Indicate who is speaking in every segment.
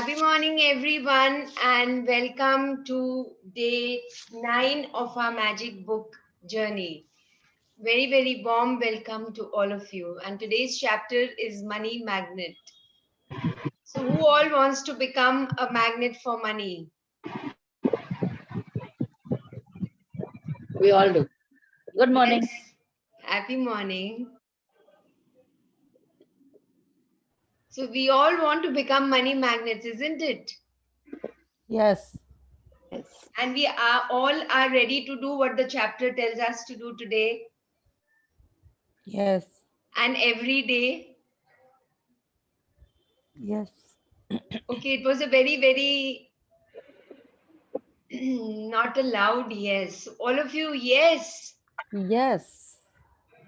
Speaker 1: Happy morning, everyone, and welcome to day 9 of our magic book journey. Very, very warm welcome to all of you. And today's chapter is Money Magnet. So, who all wants to become a magnet for money?
Speaker 2: We all do. Good morning.
Speaker 1: Yes. Happy morning. So, we all want to become money magnets, isn't it?
Speaker 3: Yes,
Speaker 2: Yes.
Speaker 1: And we are all are ready to do what the chapter tells us to do today
Speaker 3: yes,
Speaker 1: and every day.
Speaker 3: yes,
Speaker 1: Okay, it was a very, very not a loud yes. All of you, yes.
Speaker 3: yes.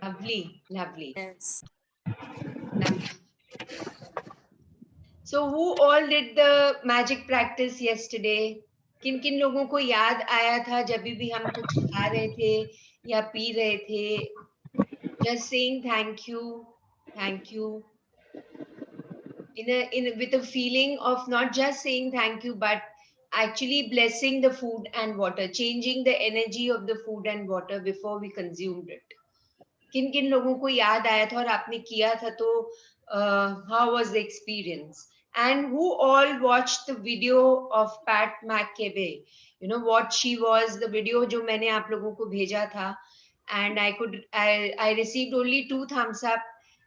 Speaker 1: Lovely, lovely,
Speaker 2: Yes.
Speaker 1: lovely. So, who all did the magic practice yesterday? किन किन लोगों को याद आया था जब भी हम कुछ खा रहे थे या पी रहे थे? Just saying thank you, with a feeling of not just saying thank you, but actually blessing the food and water, changing the energy of the food and water before we consumed it. किन किन लोगों को याद आया था और आपने किया था तो how was the experience? And who all watched the video of Pat McCabe? You know what she was, the video जो मैंने आप लोगों को भेजा था, and I received only 2 thumbs up.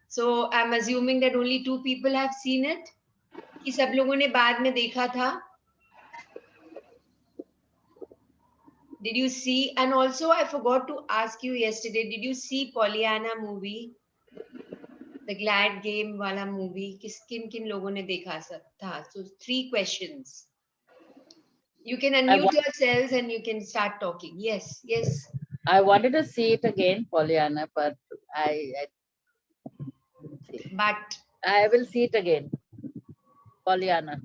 Speaker 1: So I'm assuming that only 2 people have seen it. कि सब लोगों ने बाद में देखा था. Did you see? And also, I forgot to ask you yesterday, did you see Pollyanna movie? The Glad Game वाला movie? किन किन लोगों ने देखा था? So 3 questions. You can
Speaker 2: I,
Speaker 1: unmute
Speaker 2: wa-
Speaker 1: yourselves and you can start talking. Yes, yes.
Speaker 2: I wanted to see it again, Pollyanna, but I didn't see.
Speaker 1: But
Speaker 2: I will see it again, Pollyanna.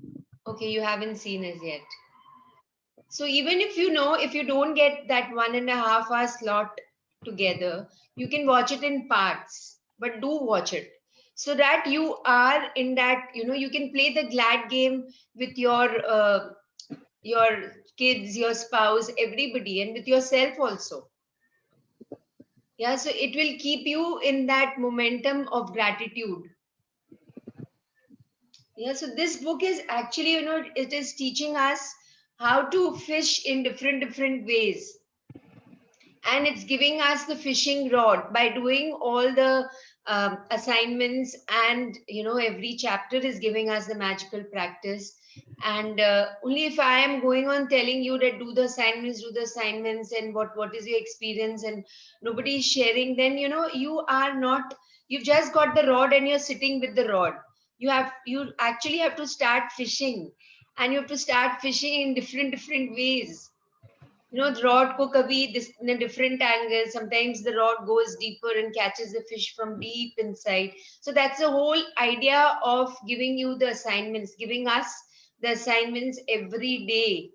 Speaker 1: okay, you haven't seen it yet. So even if you know, if you don't get that 1.5 hour slot together, you can watch it in parts, but do watch it so that you are in that, you can play the glad game with your kids, your spouse, everybody, and with yourself also. Yeah, so it will keep you in that momentum of gratitude. Yeah, so this book is actually, it is teaching us how to fish in different ways. And it's giving us the fishing rod by doing all the assignments, and every chapter is giving us the magical practice. And only if I am going on telling you that do the assignments, and what is your experience, and nobody is sharing, then you are not, you've just got the rod and you're sitting with the rod. You actually have to start fishing, and you have to start fishing in different ways. The rod ko kabhi this in a different angle. Sometimes the rod goes deeper and catches the fish from deep inside. So that's the whole idea of giving you the assignments, giving us the assignments every day.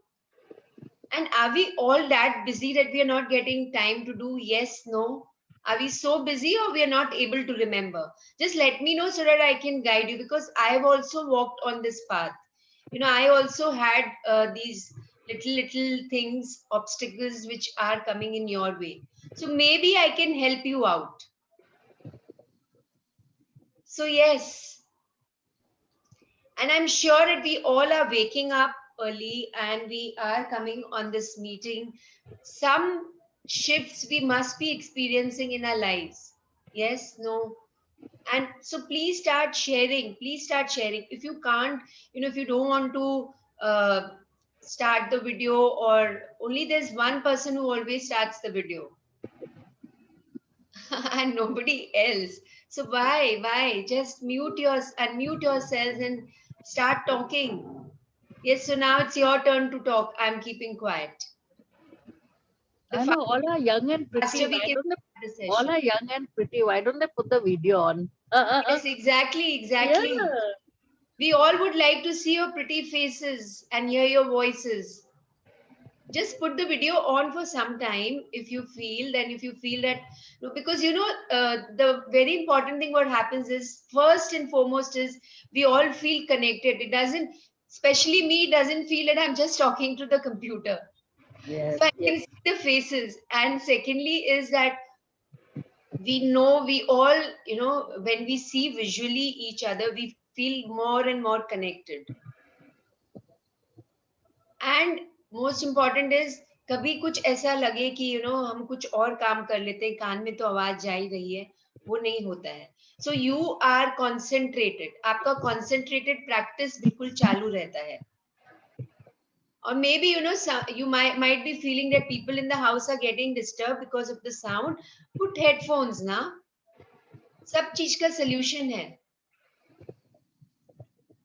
Speaker 1: And are we all that busy that we are not getting time to do? Yes, no. Are we so busy or we are not able to remember? Just let me know so that I can guide you, because I have also walked on this path. I also had these little things, obstacles which are coming in your way. So maybe I can help you out. So, yes. And I'm sure that we all are waking up early and we are coming on this meeting. Some shifts we must be experiencing in our lives. Yes, no. And so please start sharing. Please start sharing. If you can't, if you don't want to start the video, or only there's one person who always starts the video and nobody else. So why? Just unmute yourselves and start talking. Yes, so now it's your turn to talk. I'm keeping quiet. The
Speaker 2: I know all are young and pretty.
Speaker 1: faster we
Speaker 2: Why
Speaker 1: can
Speaker 2: don't they?
Speaker 1: start the
Speaker 2: All
Speaker 1: session.
Speaker 2: are young and pretty. Why don't they put the video on?
Speaker 1: Yes, exactly,
Speaker 2: Yeah.
Speaker 1: exactly. We all would like to see your pretty faces and hear your voices. Just put the video on for some time if you feel. Then if you feel that, no, because the very important thing what happens is, first and foremost, is we all feel connected. It doesn't, especially me, doesn't feel that I'm just talking to the computer.
Speaker 2: Yes,
Speaker 1: So I
Speaker 2: yes.
Speaker 1: can see the faces. And secondly is that we know, we all, when we see visually each other, we feel more and more connected. And most important is, कभी कुछ ऐसा लगे कि हम कुछ और काम कर लेते हैं, कान में तो आवाज जा ही रही है, वो नहीं होता है. So you are concentrated. आपका concentrated practice बिल्कुल चालू रहता है. Or maybe you might be feeling that people in the house are getting disturbed because of the sound. Put headphones ना. सब चीज का solution है.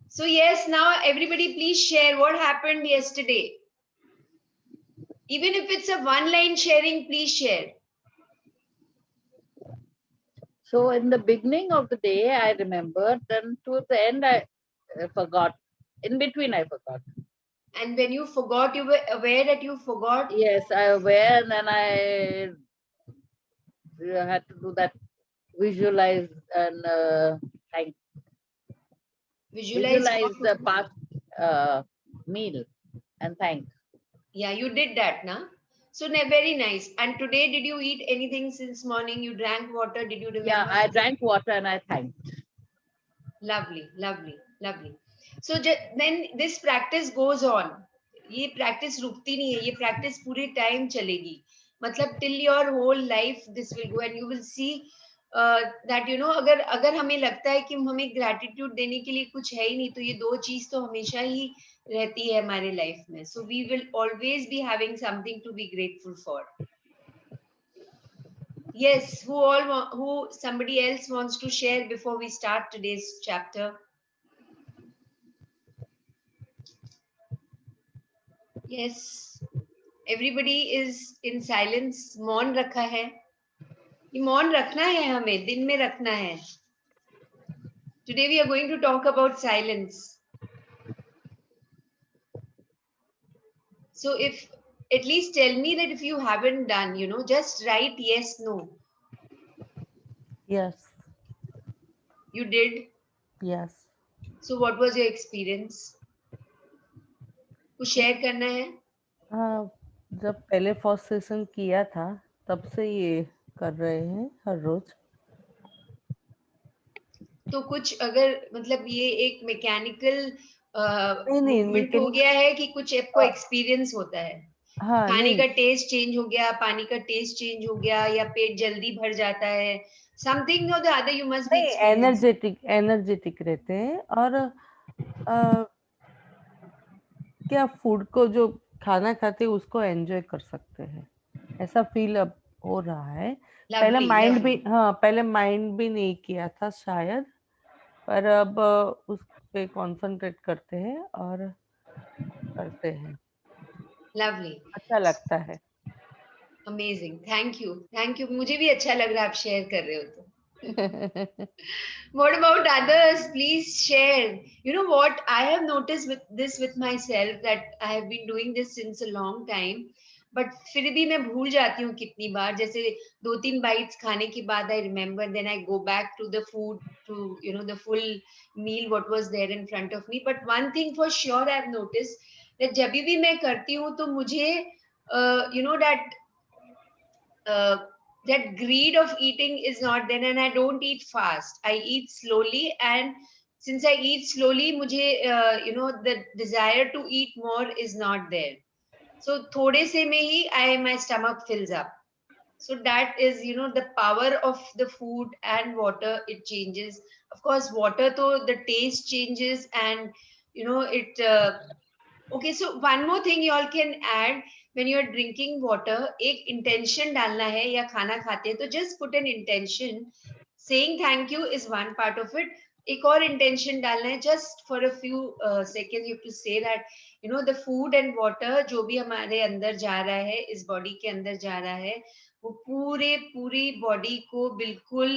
Speaker 1: So yes, now everybody please share what happened yesterday. Even if it's a one line sharing, please share.
Speaker 2: So in the beginning of the day, I remember. Then to the end, I forgot. In between, I forgot.
Speaker 1: And when you forgot, you were aware that you forgot.
Speaker 2: Yes, I aware, and then I had to do that, visualize and thank. Visualize the
Speaker 1: What?
Speaker 2: past meal and thank.
Speaker 1: Yeah, you did that, na? So very nice. And today, did you eat anything since morning? You drank water. Did you remember?
Speaker 2: Yeah, I drank water and I thanked.
Speaker 1: Lovely, lovely, lovely. So then this practice goes on. ये practice रुकती नहीं है. ये practice पूरे time चलेगी. मतलब till your whole life this will go, and you will see that अगर हमें लगता है कि हमें gratitude देने के लिए कुछ है ही नहीं, तो ये दो चीज तो हमेशा ही रहती है हमारे life में. So we will always be having something to be grateful for. Yes, who somebody else wants to share before we start today's chapter? Yes, everybody is in silence. मौन रखा है. ये मौन रखना है, हमें दिन में रखना है. Today we are going to talk about silence. So if at least tell me that if you haven't done, just write yes, no.
Speaker 3: Yes.
Speaker 1: You did.
Speaker 3: Yes.
Speaker 1: So what was your experience? कुछ share करना है?
Speaker 3: हाँ, जब पहले first session किया था तब से ये कर रहे हैं हर रोज.
Speaker 1: तो कुछ अगर मतलब ये एक मैकेनिकल
Speaker 3: नहीं,
Speaker 1: मूवमेंट हो गया है कि कुछ आपको एक्सपीरियंस होता है?
Speaker 3: हाँ
Speaker 1: खाने
Speaker 3: नहीं,
Speaker 1: का टेस्ट चेंज हो गया, पानी का टेस्ट चेंज हो गया, या पेट जल्दी भर जाता है? समथिंग और the other you must be
Speaker 3: नहीं,
Speaker 1: एक्सपीरियंस.
Speaker 3: एनर्जेटिक रहते हैं. और क्या फूड को जो खाना खाते हैं उसको एंजॉय कर सकते हैं, ऐसा फील अब हो रहा है. पहले
Speaker 1: लवली,
Speaker 3: माइंड भी,
Speaker 1: लवली.
Speaker 3: हाँ पहले माइंड भी नहीं किया था शायद, पर अब उस पे कंसंट्रेट करते हैं और करते हैं.
Speaker 1: लवली.
Speaker 3: अच्छा लगता है.
Speaker 1: Amazing. Thank you, thank you. मुझे भी अच्छा लग रहा है आप शेयर कर रहे हो तो. What about others? Please share. You know what? I have noticed with myself that I have been doing this since a long time. But फिर भी मैं भूल जाती हूँ कितनी बार. जैसे 2-3 bites खाने के बाद I remember, then I go back to the food, to the full meal what was there in front of me. But one thing for sure I have noticed that जब भी मैं करती हूँ तो मुझे that greed of eating is not there, and I don't eat fast. I eat slowly, and since I eat slowly, mujhe, the desire to eat more is not there. So thode se mein hi, my stomach fills up. So that is, the power of the food and water. It changes. Of course, water to the taste changes, and it. Okay, so one more thing you all can add when you are drinking water, एक intention डालना है या खाना खाते हैं तो just put an intention. Saying thank you is one part of it. एक और intention डालना है, just for a few seconds you have to say that the food and water जो भी हमारे अंदर जा रहा है, इस body के अंदर जा रहा है, वो पूरी body को बिल्कुल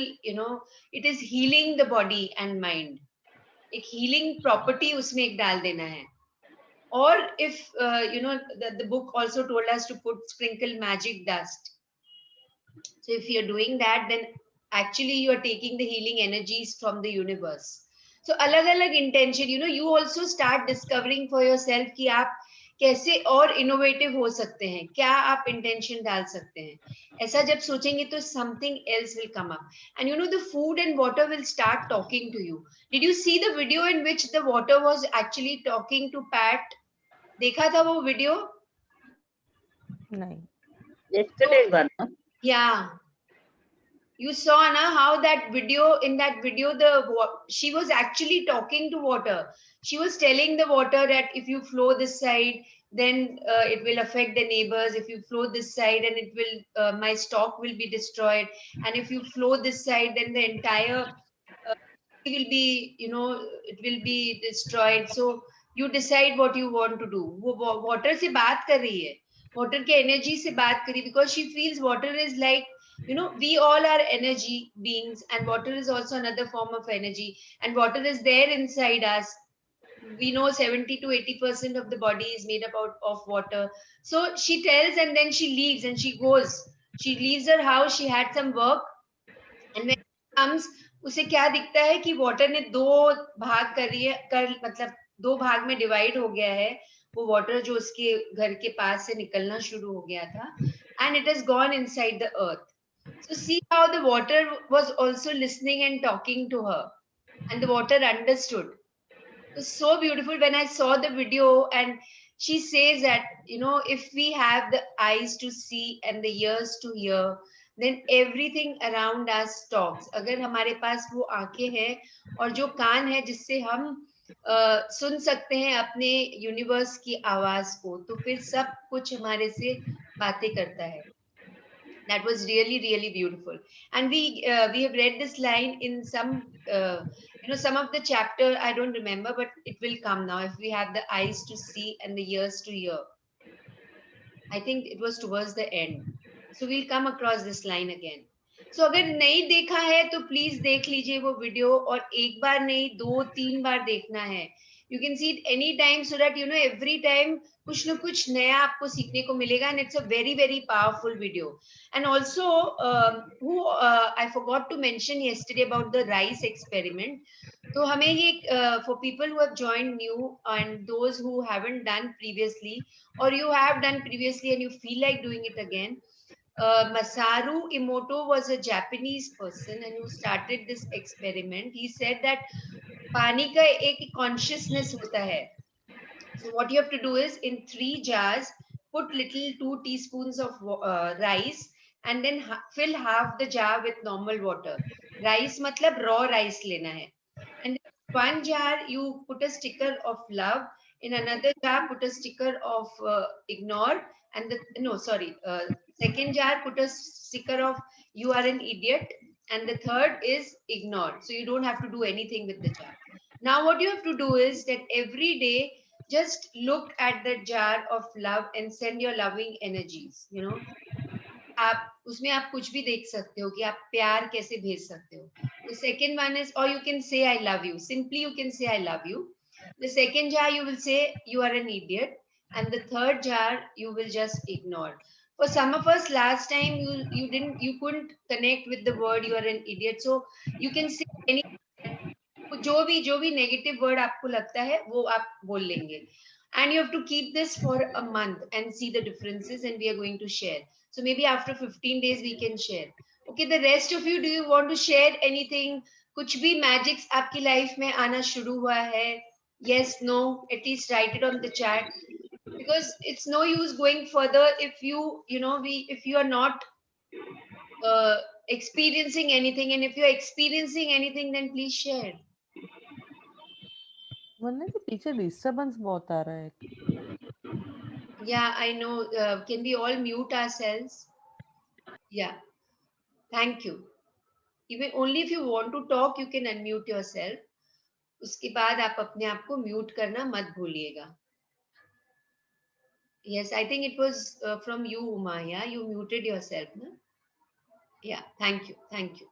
Speaker 1: it is healing the body and mind. एक healing property उसमें एक डाल देना है. Or if the book also told us to sprinkle magic dust. So if you're doing that, then actually you are taking the healing energies from the universe. So अलग अलग intention, you know, you also start discovering for yourself कि आप कैसे और innovative हो सकते हैं, क्या आप इंटेंशन डाल सकते हैं. ऐसा जब सोचेंगे तो something else will come up, and you know the food and water will start talking to you. Did you see the video in which the water was actually talking to Pat? देखा था वो video?
Speaker 3: नहीं.
Speaker 2: Yesterday one. Huh?
Speaker 1: Yeah, you saw na how that video, in that video she was actually talking to water. She was telling the water that if you flow this side, then it will affect the neighbors. If you flow this side, and it will my stock will be destroyed, and if you flow this side, then the entire will be, you know, it will be destroyed. So you decide what you want to do. वो water से बात कर रही है, water के energy से बात कर रही है, because she feels water is like, you know, we all are energy beings, and water is also another form of energy, and water is there inside us. We know 70 to 80% of the body is made up of water. So she tells, and then she leaves and she goes. She leaves her house, she had some work, and when she comes, उसे क्या दिखता है कि water ने दो भाग मतलब दो भाग में डिवाइड हो गया है. वो वाटर जो उसके घर के पास से निकलना शुरू हो गया था, and it has gone inside the earth. So see how the water was also listening and talking to her, and the water understood. It was so beautiful when I saw the video, and she says that, you know, if we have the eyes to see and the ears to hear, then everything around us talks. अगर हमारे पास वो आंखें हैं और जो कान है जिससे हम सुन सकते हैं अपने यूनिवर्स की आवाज को, तो फिर सब कुछ हमारे से बातें करता है. That was really really beautiful, and we have read this line in some you know, some of the chapter I don't remember, but it will come now. If we have the eyes to see and the ears to hear, I think it was towards the end, so we'll come across this line again. So अगर नहीं देखा है तो please देख लीजिए वो video, और एक बार नहीं, दो तीन बार देखना है. You can see it any time, so that you know every time कुछ न कुछ नया आपको सीखने को मिलेगा, and it's a very very powerful video. And also I forgot to mention yesterday about the rice experiment. तो हमें ये for people who have joined new and those who haven't done previously, or you have done previously and you feel like doing it again, Masaru Emoto was a Japanese person and who started this experiment. He said that पानी का एक consciousness होता है. So what you have to do is, in 3 jars, put little 2 teaspoons of rice, and then fill half the jar with normal water. Rice matlab raw rice lena hai. And in one jar you put a sticker of love. In another jar put a sticker of ignore. And second jar put a sticker of you are an idiot. And the third is ignore. So you don't have to do anything with the jar. Now what you have to do is that every day just look at the jar of love and send your loving energies, you know. आप उसमें आप कुछ भी देख सकते हो कि आप प्यार कैसे भेज सकते हो. The second one is, or you can say I love you. Simply you can say I love you. The second jar you will say you are an idiot, and the third jar you will just ignore. For some of us, last time you couldn't connect with the word you are an idiot, so you can say any, जो भी negative word आपको लगता है वो आप बोल लेंगे. And you have to keep this for a month and see the differences, and we are going to share. So maybe after 15 days we can share. Okay, the rest of you, do you want to share anything? कुछ भी magics आपकी life में आना शुरू हुआ है? Yes, no, at least write it on the chat, because it's no use going further if if you are not experiencing anything, and if you are experiencing anything, then please share.
Speaker 3: वरना के पीछे disturbance बहुत आ रहा है.
Speaker 1: Yeah, I know. Can we all mute ourselves? Yeah, thank you. Even only if you want to talk, you can unmute yourself. उसके बाद आप अपने आप को म्यूट करना मत भूलिएगा. Yes, I think it was from you, Uma. Yeah, you muted yourself, no? Yeah, thank you, thank you.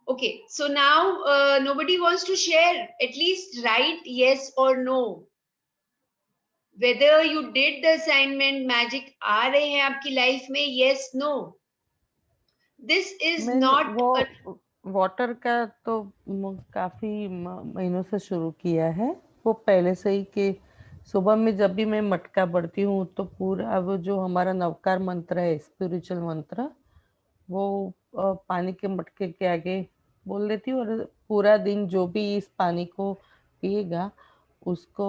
Speaker 1: Okay, so now nobody wants to share. At least write yes or no. Whether you did the assignment, magic आ रहे हैं आपकी life में, yes, no. This is not
Speaker 3: water का तो काफी महीनों से शुरू किया है। वो पहले से ही कि सुबह में जब भी मैं मटका पढ़ती हूँ तो पूरा वो जो हमारा नवकार मंत्र है, स्पिरिचुअल मंत्र, वो पानी के मटके के आगे बोल देती हूँ, और पूरा दिन जो भी इस पानी को पिएगा उसको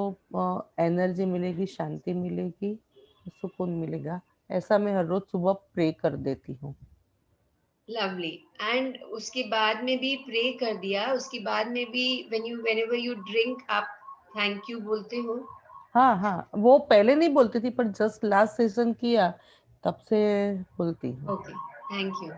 Speaker 3: एनर्जी मिलेगी, शांति मिलेगी, सुकून मिलेगा। ऐसा मैं हर रोज सुबह प्रे कर देती हूँ।
Speaker 1: लवली। एंड उसके बाद में भी प्रे कर दिया, उसके बाद में भी whenever you drink आप थैंक यू बोलते हो?
Speaker 3: हाँ हाँ, वो पहले नहीं बोलती थी, पर जस्ट लास्ट सेशन किया तब से बोलती हूँ।
Speaker 1: Okay, thank you.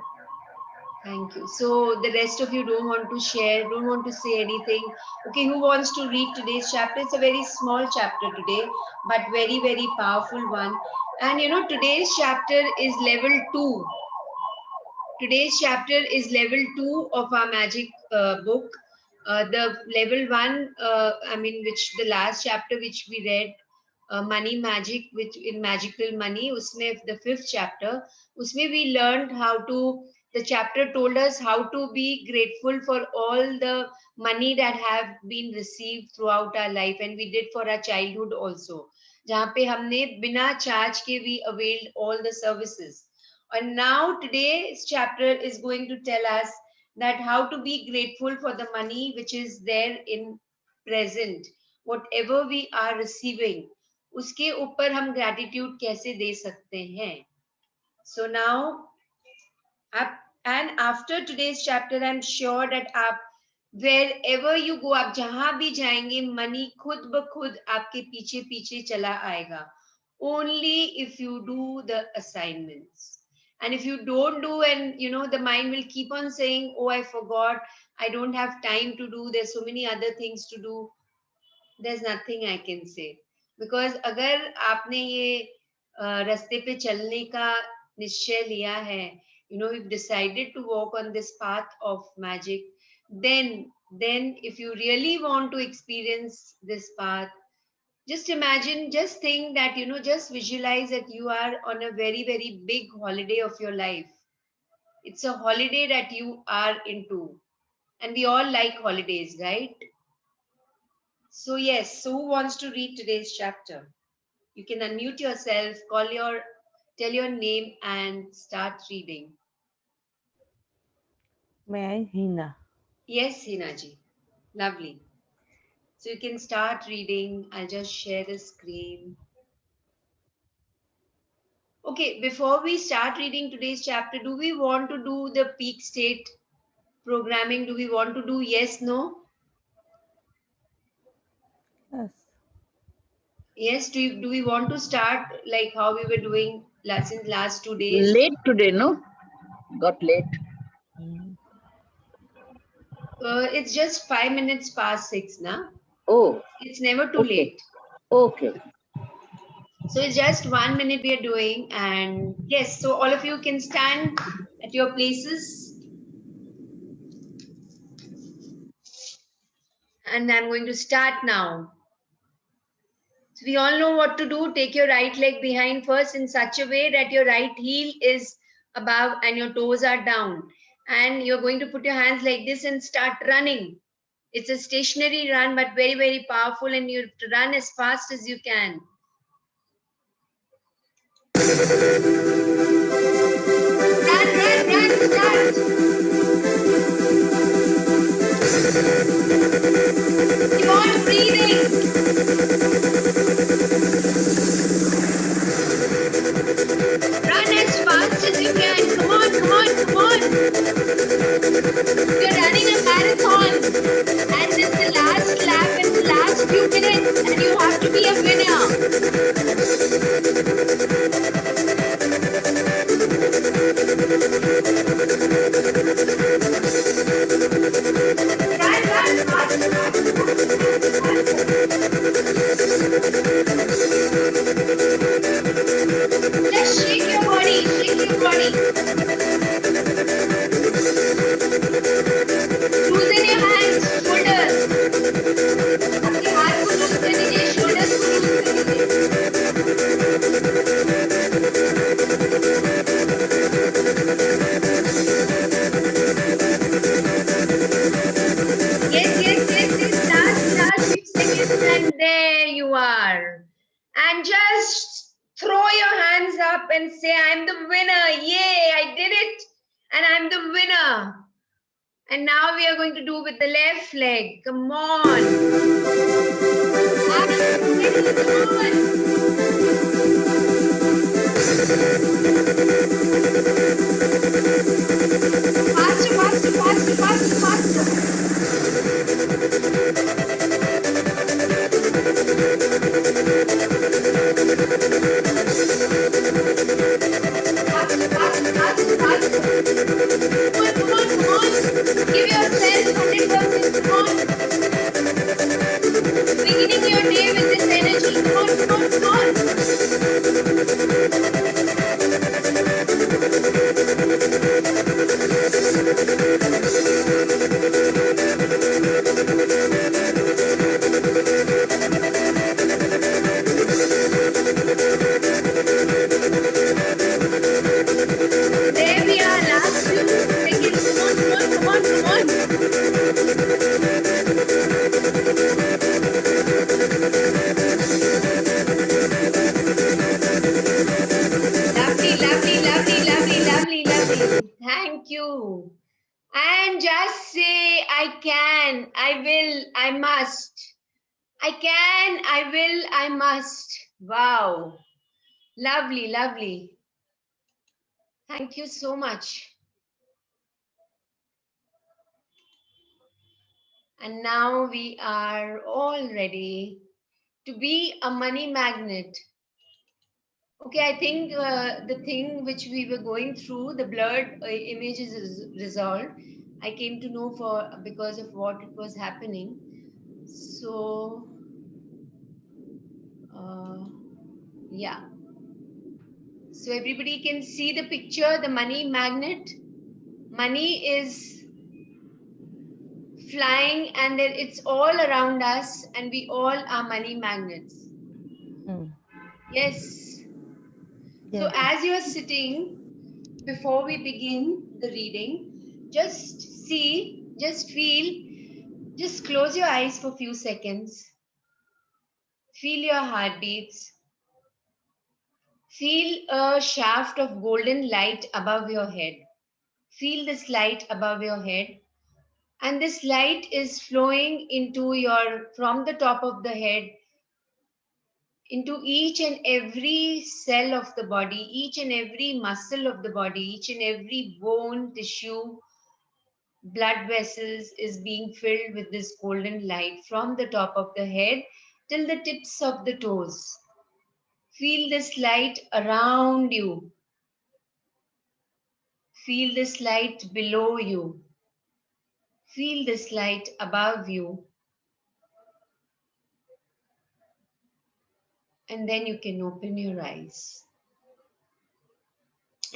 Speaker 1: Thank you. So the rest of you don't want to share, don't want to say anything. Okay, who wants to read today's chapter? It's a very small chapter today, but very, very powerful one. And you know, today's chapter is level 2. Today's chapter is level 2 of our magic book. The level 1, which the last chapter which we read, money magic, which in magical money, usme the 5th chapter, usme we learned how to, the chapter told us how to be grateful for all the money that have been received throughout our life, and we did for our childhood also, जहाँ पे हमने बिना charge के we availed all the services. And now today's chapter is going to tell us that how to be grateful for the money which is there in present, whatever we are receiving, उसके ऊपर हम gratitude कैसे दे सकते हैं. So now, and after today's chapter, I'm sure that आप wherever you go, आप जहां भी जाएंगे, money खुद ब खुद आपके पीछे पीछे चला आएगा. Only if you do the assignments. And if you don't do, and you know, the mind will keep on saying, oh, I forgot, I don't have time to do, there's so many other things to do. There's nothing I can say. Because अगर आपने ये रास्ते पे चलने का निश्चय लिया है, you know, you've decided to walk on this path of magic, then if you really want to experience this path, just imagine, just think that, you know, just visualize that you are on a very, very big holiday of your life. It's a holiday that you are into. And we all like holidays, right? So, yes, so who wants to read today's chapter? You can unmute yourself, tell your name, and start reading.
Speaker 3: May I, Hina?
Speaker 1: Yes, Hina ji. Lovely. So you can start reading. I'll just share the screen. Okay, before we start reading today's chapter, do we want to do the peak state programming? Do we want to do yes, no?
Speaker 3: Yes.
Speaker 1: Yes, do we want to start like how we were doing in last 2 days?
Speaker 2: Late today, no? Got late.
Speaker 1: It's just 5 minutes past 6 now.
Speaker 2: Oh.
Speaker 1: It's never too
Speaker 2: Okay.
Speaker 1: late.
Speaker 2: Okay.
Speaker 1: So it's just 1 minute we are doing, and yes, so all of you can stand at your places. And I'm going to start now. So we all know what to do. Take your right leg behind first in such a way that your right heel is above and your toes are down. And you're going to put your hands like this and start running. It's a stationary run, but very, very powerful, and you have to run as fast as you can. Run, start. Keep on breathing. Run as fast as you can. Come on. You're running a marathon, and this is the last lap and the last few minutes, and you have to be a winner. Run, just shake your body. Loosen your hands, shoulders. आपके हाथ को loose कर दीजिए, shoulders को loose कर दीजिए. are. And just throw your hands up and say, I'm the winner. Yay, I did it. And I'm the winner. And now we are going to do with the left leg. Come on. Faster, faster, faster, faster, faster. Faster, faster, faster, faster. Come on, come on, come on. Give yourself 100%. Come on. Beginning your day with this energy. Come on, come on, come on. There we are, last few seconds. Come on, come on, come on. Lovely, lovely, lovely, lovely, lovely, lovely. Thank you. And just say, I can, I will, I must. I can, I will, I must. Wow. Lovely, lovely. Thank you so much. And now we are all ready to be a money magnet. Okay, I think the thing which we were going through, the blurred images is resolved. I came to know because of what it was happening. So, yeah. So everybody can see the picture, the money magnet. Money is flying and then it's all around us and we all are money magnets. Yes. So as you're sitting, before we begin the reading, just see, just feel, just close your eyes for a few seconds. Feel your heartbeats. Feel a shaft of golden light above your head. Feel this light above your head. And this light is flowing from the top of the head into each and every cell of the body, each and every muscle of the body, each and every bone, tissue, blood vessels is being filled with this golden light from the top of the head till the tips of the toes. Feel this light around you. Feel this light below you. Feel this light above you. And then you can open your eyes.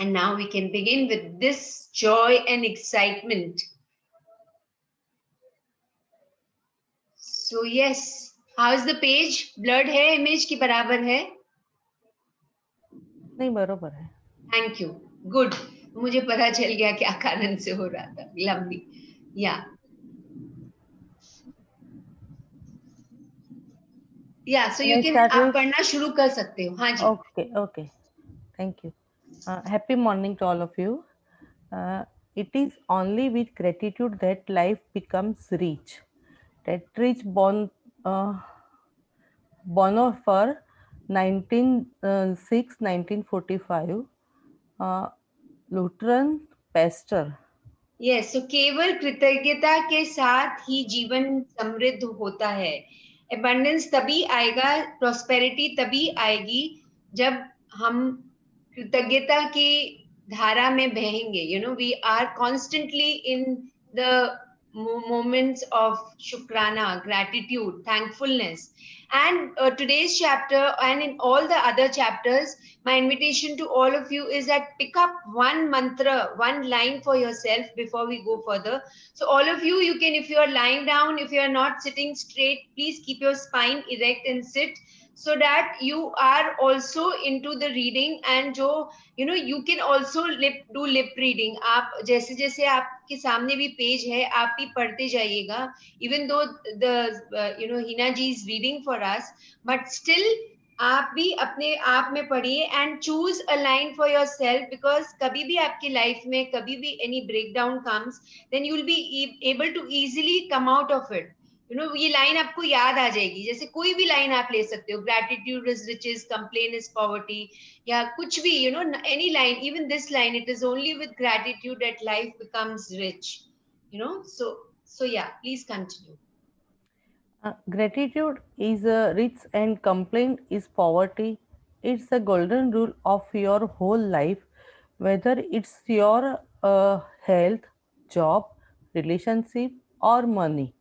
Speaker 1: And now we can begin with this joy and excitement. So yes, how is the page? Blurred है, image की बराबर है?
Speaker 3: नहीं बरोबर है.
Speaker 1: Thank you. Good. मुझे पता चल गया क्या कारण से हो रहा था. Lovely. Yeah. Yeah. So you can आप पढ़ना शुरू कर सकते हो. हाँ जी.
Speaker 3: Okay. Okay. Thank you. Happy morning to all of you. It is only with gratitude that life becomes rich. Dietrich Bonhoeffer, 1945, Lutheran pastor.
Speaker 1: Yes, so केवल कृतज्ञता के साथ ही जीवन समृद्ध होता है. Abundance तभी आएगा, prosperity तभी आएगी जब हम कृतज्ञता की धारा में बहेंगे. You know, we are constantly in the moments of shukrana, gratitude, thankfulness. And today's chapter and in all the other chapters, my invitation to all of you is that pick up one mantra, one line for yourself before we go further. So all of you, you can, if you are lying down, if you are not sitting straight, please keep your spine erect and sit so that you are also into the reading, and जो you can also do lip reading. आप जैसे जैसे आपके सामने भी page है, आप भी पढ़ते जाइएगा, even though the Hina ji is reading for us, but still आप भी अपने आप में पढ़िए and choose a line for yourself, because कभी भी आपकी लाइफ में कभी भी any breakdown comes, then you will be able to easily come out of it. ये लाइन आपको याद आ जाएगी, जैसे कोई भी लाइन आप ले सकते हो, gratitude is riches, complaint is poverty, या कुछ भी, any line, even this line, it is only with gratitude that life becomes rich. So yeah, please continue.
Speaker 3: Gratitude is rich and complaint is poverty. It's the golden rule of your whole life, whether it's your health, job, relationship, or money.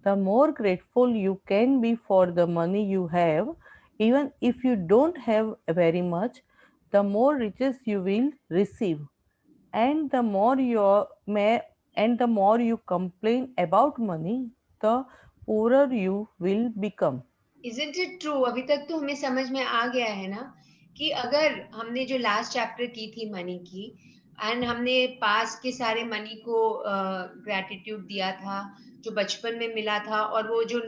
Speaker 3: The more grateful you can be for the money you have, even if you don't have very much, the more riches you will receive. And the more the more you complain about money, the poorer you will become.
Speaker 1: Isn't it true? अभी तक तो हमें समझ में आ गया है ना, कि अगर हमने जो लास्ट चैप्टर की थी मनी की, एंड हमने पास के सारे मनी को ग्रेटिट्यूड दिया था जो बचपन में मिला था, और वो जो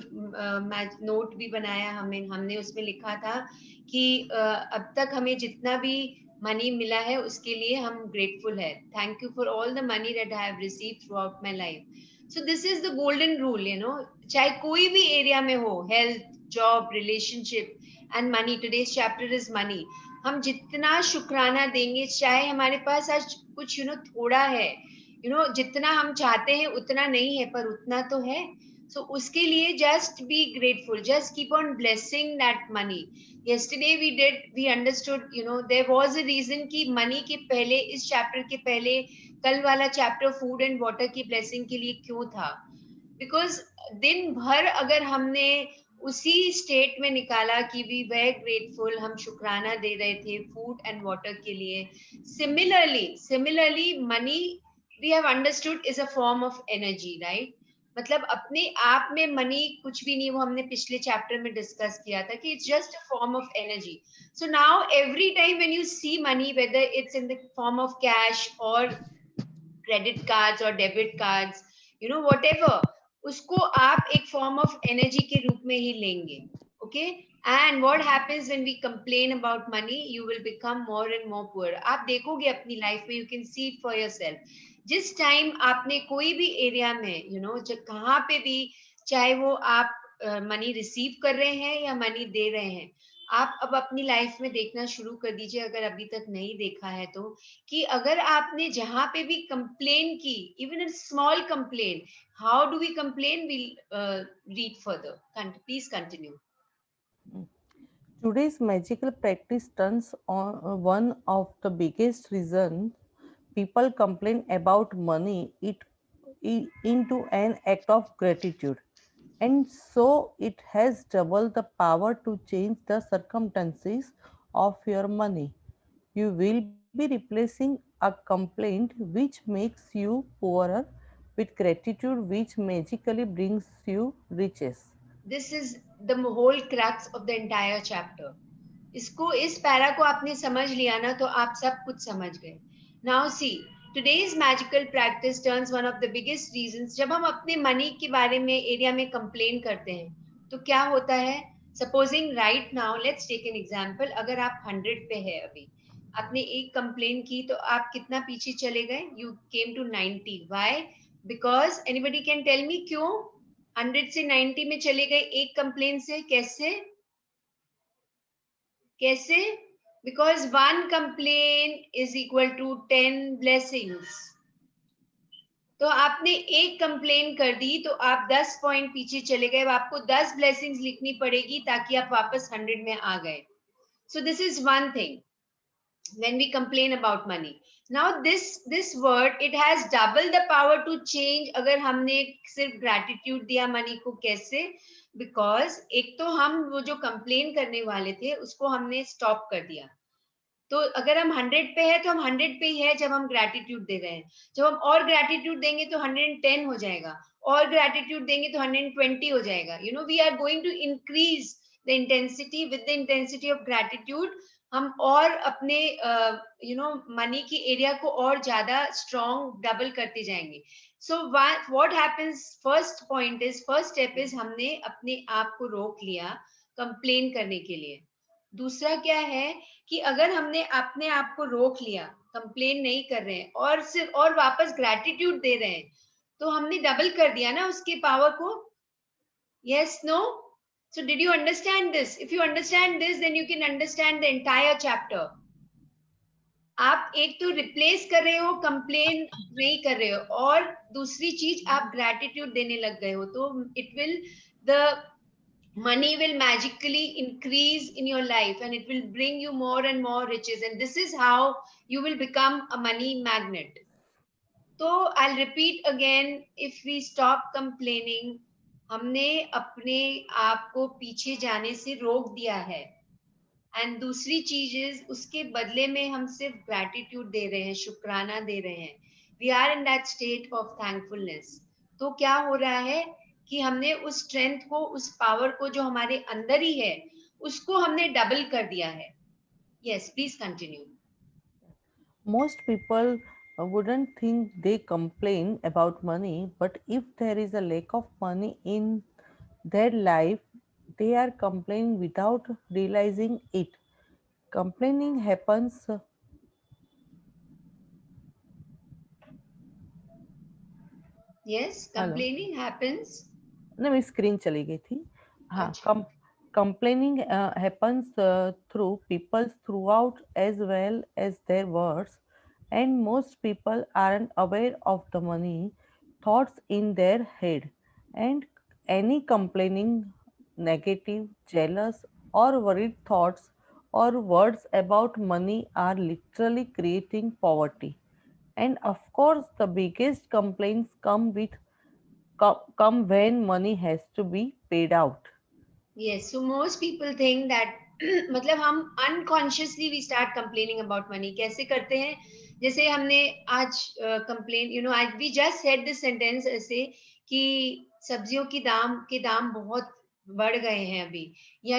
Speaker 1: नोट भी बनाया हमने उसमें लिखा था कि अब तक हमें जितना भी मनी मिला है उसके लिए हम ग्रेटफुल है. Thank you for all the money that I have received through out my life. So this is the golden rule, चाहे कोई भी एरिया में हो, health, job, relationship and money. Today's chapter is money. हम जितना शुक्राना देंगे, चाहे हमारे पास आज कुछ थोड़ा है, जितना हम चाहते हैं उतना नहीं है, पर उतना तो है. सो उसके लिए just be grateful, just keep on blessing that money. yesterday we understood, there was a reason कि मनी के पहले, इस चैप्टर के पहले कल वाला चैप्टर फूड एंड वाटर की ब्लेसिंग के लिए क्यों था. बिकॉज दिन भर अगर हमने उसी स्टेट में निकाला कि वी वेर ग्रेटफुल, हम शुक्राना दे रहे थे फूड एंड वाटर के लिए. Similarly money we have understood is a form of energy, right. मतलब अपने आप में मनी कुछ भी नहीं, वो हमने पिछले चैप्टर में डिस्कस किया था कि it's just a form of energy. So now every time when you see money, whether it's in the form of cash और क्रेडिट कार्ड्स और डेबिट कार्ड्स, व्हाटएवर, उसको आप एक फॉर्म ऑफ एनर्जी के रूप में ही लेंगे. Okay. And what happens when we complain about money, you will become more and more poor. आप देखोगे अपनी लाइफ में, you can see it for yourself. जिस टाइम आपने कोई भी एरिया में कहाँ पे भी, चाहे वो आप मनी रिसीव कर रहे हैं या मनी दे रहे हैं, आप अब अपनी लाइफ में देखना शुरू कर दीजिए, अगर अभी तक नहीं देखा है तो, कि अगर आपने जहां पे भी कंप्लेन की, even a small complain, how do we complain, will read further. Please continue.
Speaker 3: Today's magical practice turns on one of the biggest reasons people complain about money into an act of gratitude. And so it has double the power to change the circumstances of your money. You will be replacing a complaint which makes you poorer with gratitude which magically brings you riches.
Speaker 1: This is the whole crux of the entire chapter. इसको, इस para को आपने समझ लिया ना, तो आप सब कुछ समझ गए. Now see, today's magical practice turns one of the biggest reasons. जब हम अपने मनी के बारे में एरिया में कंप्लेन करते हैं तो क्या होता है. Supposing right now, let's take an example. अगर आप 100 पे है, अभी आपने एक कंप्लेन की, तो आप कितना पीछे चले गए. You came to 90. Why? Because anybody can tell me क्यों 100 से 90 में चले गए एक कंप्लेन से? कैसे? कैसे? Because one complaint is equal to 10 blessings. तो आपने एक कंप्लेन कर दी तो आप 10 पॉइंट पीछे चले गए. आपको 10 ब्लेसिंग्स लिखनी पड़ेगी ताकि आप वापस 100 में आ गए. So this is one thing when we complain about money. Now this word, it has double the power to change. अगर हमने सिर्फ gratitude दिया मनी को, कैसे? Because एक तो हम वो जो कंप्लेन करने वाले थे उसको हमने स्टॉप कर दिया. तो अगर हम 100 पे है तो हम 100 पे ही है जब हम ग्रेटिट्यूड दे रहे हैं. जब हम और ग्रेटिट्यूड देंगे तो 110 हो जाएगा, और ग्रेटिट्यूड देंगे तो 120 हो जाएगा. We are going to increase the intensity, with the intensity of gratitude, हम और अपने मनी की एरिया को और ज्यादा स्ट्रॉन्ग डबल करते जाएंगे. So what happens, first step is हमने अपने आप को रोक लिया कंप्लेन करने के लिए. दूसरा क्या है कि अगर हमने अपने आप को रोक लिया, कंप्लेन नहीं कर रहे हैं और सिर्फ और वापस ग्रैटिट्यूड दे रहे हैं, तो हमने डबल कर दिया ना उसके पावर को. Yes, no? So did you understand this? If you understand this, then you can understand the entire chapter. आप एक तो रिप्लेस कर रहे हो, कंप्लेन नहीं कर रहे हो, और दूसरी चीज आप ग्रैटिट्यूड देने लग गए हो, तो it will, the money will magically increase in your life and it will bring you more and more riches, and this is how you will become a money magnet. So I'll repeat again, if we stop complaining, हमने अपने आप को पीछे जाने से रोक दिया है, एंड दूसरी चीज उसके बदले में हम सिर्फ ग्रैटिट्यूड दे रहे हैं, शुक्राना दे रहे हैं, we are in that state of thankfulness. तो क्या हो रहा है कि हमने उस स्ट्रेंथ को, उस पावर को जो हमारे अंदर ही है, उसको हमने डबल कर दिया है. Yes, please continue.
Speaker 3: Most people wouldn't think they complain about money, but if there is a lack of money in their life, they are complaining without realizing it. Complaining happens.
Speaker 1: Yes,
Speaker 3: hello,
Speaker 1: complaining happens.
Speaker 3: ना मेरी screen चली गई थी. हाँ,
Speaker 1: अच्छा.
Speaker 3: complaining happens through people throughout as well as their words, and most people aren't aware of the money thoughts in their head, and any complaining, negative, jealous, or worried thoughts or words about money are literally creating poverty. And of course, the biggest complaints come when money has to be paid out.
Speaker 1: Yes, so most people think that मतलब हम unconsciously we start complaining about money. कैसे करते हैं? जैसे हमने आज complain, आज we just said this sentence ऐसे कि सब्जियों के दाम बहुत बढ़ गए हैं अभी, या